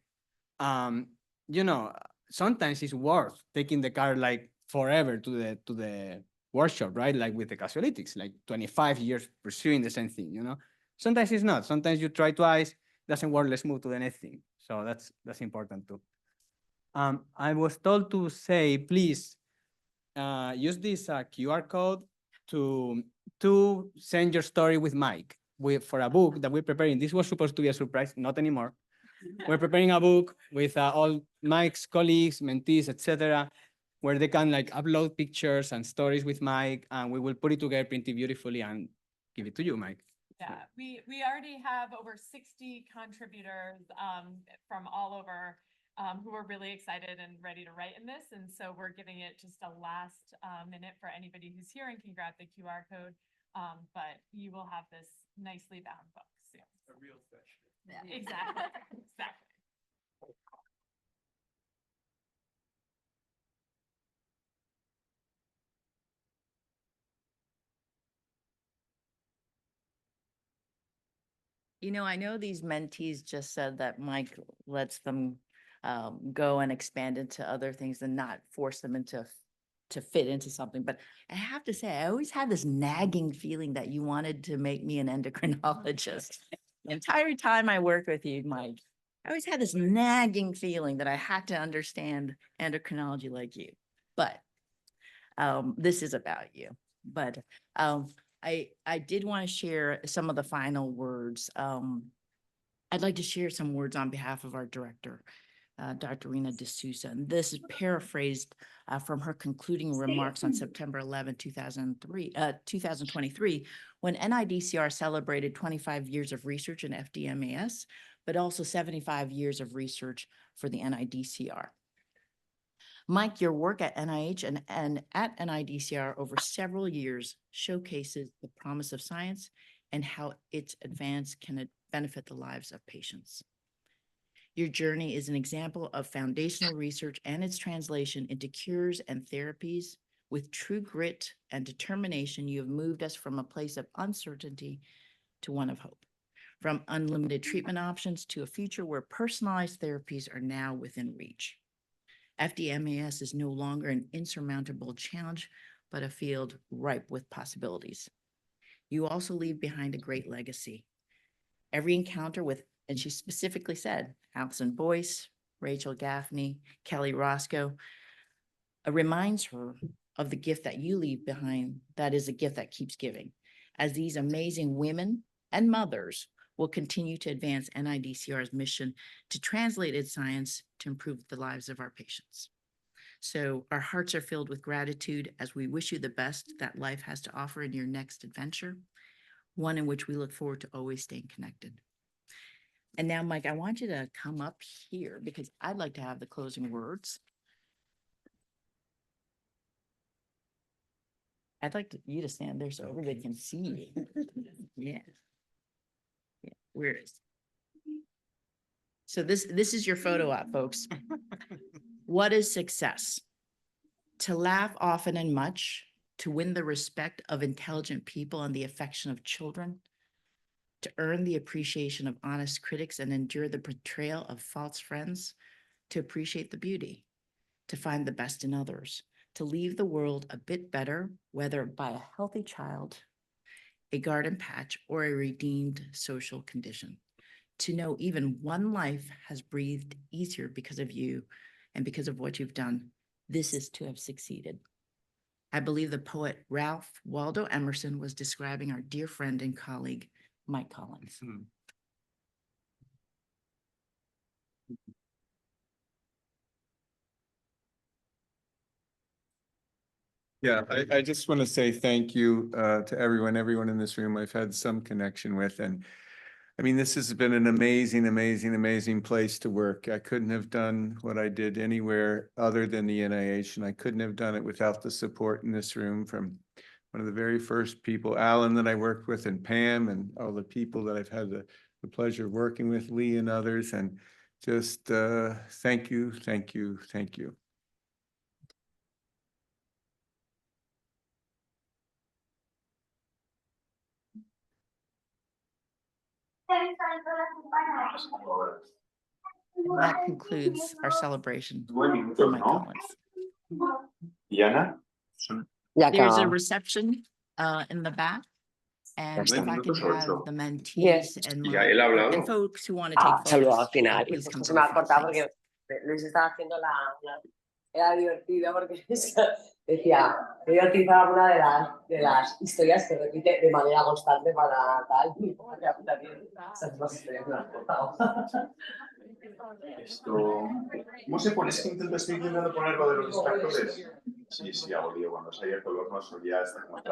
you know, sometimes it's worth taking the car like forever to the workshop, right? Like with the catalytics, like 25 years pursuing the same thing, you know? Sometimes it's not. Sometimes you try twice, doesn't work, let's move to the next thing. So that's important too. I was told to say, please use this QR code to send your story with Mike for a book that we're preparing. This was supposed to be a surprise, not anymore. We're preparing a book with all Mike's colleagues, mentees, etc., where they can like upload pictures and stories with Mike, and we will put it together, print it beautifully, and give it to you, Mike. Yeah, we already have over 60 contributors from all over who are really excited and ready to write in this. And so we're giving it just a last minute for anybody who's here and can grab the QR code. But you will have this nicely bound book soon. A real Festschrift. Yeah. Exactly. Exactly. You know, I know these mentees just said that Mike lets them go and expand into other things and not force them to fit into something. But I have to say, I always had this nagging feeling that you wanted to make me an endocrinologist. The entire time I worked with you, Mike, I always had this nagging feeling that I had to understand endocrinology like you. But this is about you. But I did want to share some of the final words. I'd like to share some words on behalf of our director, Dr. Rena D'Souza. And this is paraphrased from her concluding remarks on September 11, 2023, when NIDCR celebrated 25 years of research in FDMAS, but also 75 years of research for the NIDCR. Mike, your work at NIH and at NIDCR over several years showcases the promise of science and how its advance can benefit the lives of patients. Your journey is an example of foundational research and its translation into cures and therapies. With true grit and determination, you have moved us from a place of uncertainty to one of hope, from unlimited treatment options to a future where personalized therapies are now within reach. FDMAS is no longer an insurmountable challenge, but a field ripe with possibilities. You also leave behind a great legacy. Every encounter with And she specifically said, Allison Boyce, Rachel Gaffney, Kelly Roscoe, reminds her of the gift that you leave behind. That is a gift that keeps giving. As these amazing women and mothers will continue to advance NIDCR's mission to translate its science to improve the lives of our patients. So our hearts are filled with gratitude as we wish you the best that life has to offer in your next adventure, one in which we look forward to always staying connected. And now, Mike, I want you to come up here because I'd like to have the closing words. I'd like you to stand there so everybody can see you. Yeah. Yeah. Where is? So this is your photo op, folks. What is success? To laugh often and much, to win the respect of intelligent people and the affection of children, to earn the appreciation of honest critics and endure the betrayal of false friends, to appreciate the beauty, to find the best in others, to leave the world a bit better, whether by a healthy child, a garden patch, or a redeemed social condition. To know even one life has breathed easier because of you and because of what you've done. This is to have succeeded. I believe the poet Ralph Waldo Emerson was describing our dear friend and colleague, Mike Collins. Yeah, I just want to say thank you to everyone in this room I've had some connection with. And I mean, this has been an amazing place to work. I couldn't have done what I did anywhere other than the NIH, and I couldn't have done it without the support in this room from one of the very first people, Alan, that I worked with, and Pam, and all the people that I've had the pleasure of working with, Lee and others. And just thank you. And that concludes our celebration for Mike Collins. Diana? There's a reception in the back. And if I could have the mentees and folks who want to take Saludos al photos, final. please come Se me ha to the front. cortado Thanks. porque Luis estaba haciendo era divertido porque decía, voy a utilizar alguna de las historias que repite de manera constante para tal. Esas dos historias me las he cortado. ¿Cómo se pone? Es que intento, estoy intentando poner lo de los distractores. Sí, hago lío. Cuando salía el color no solía estar como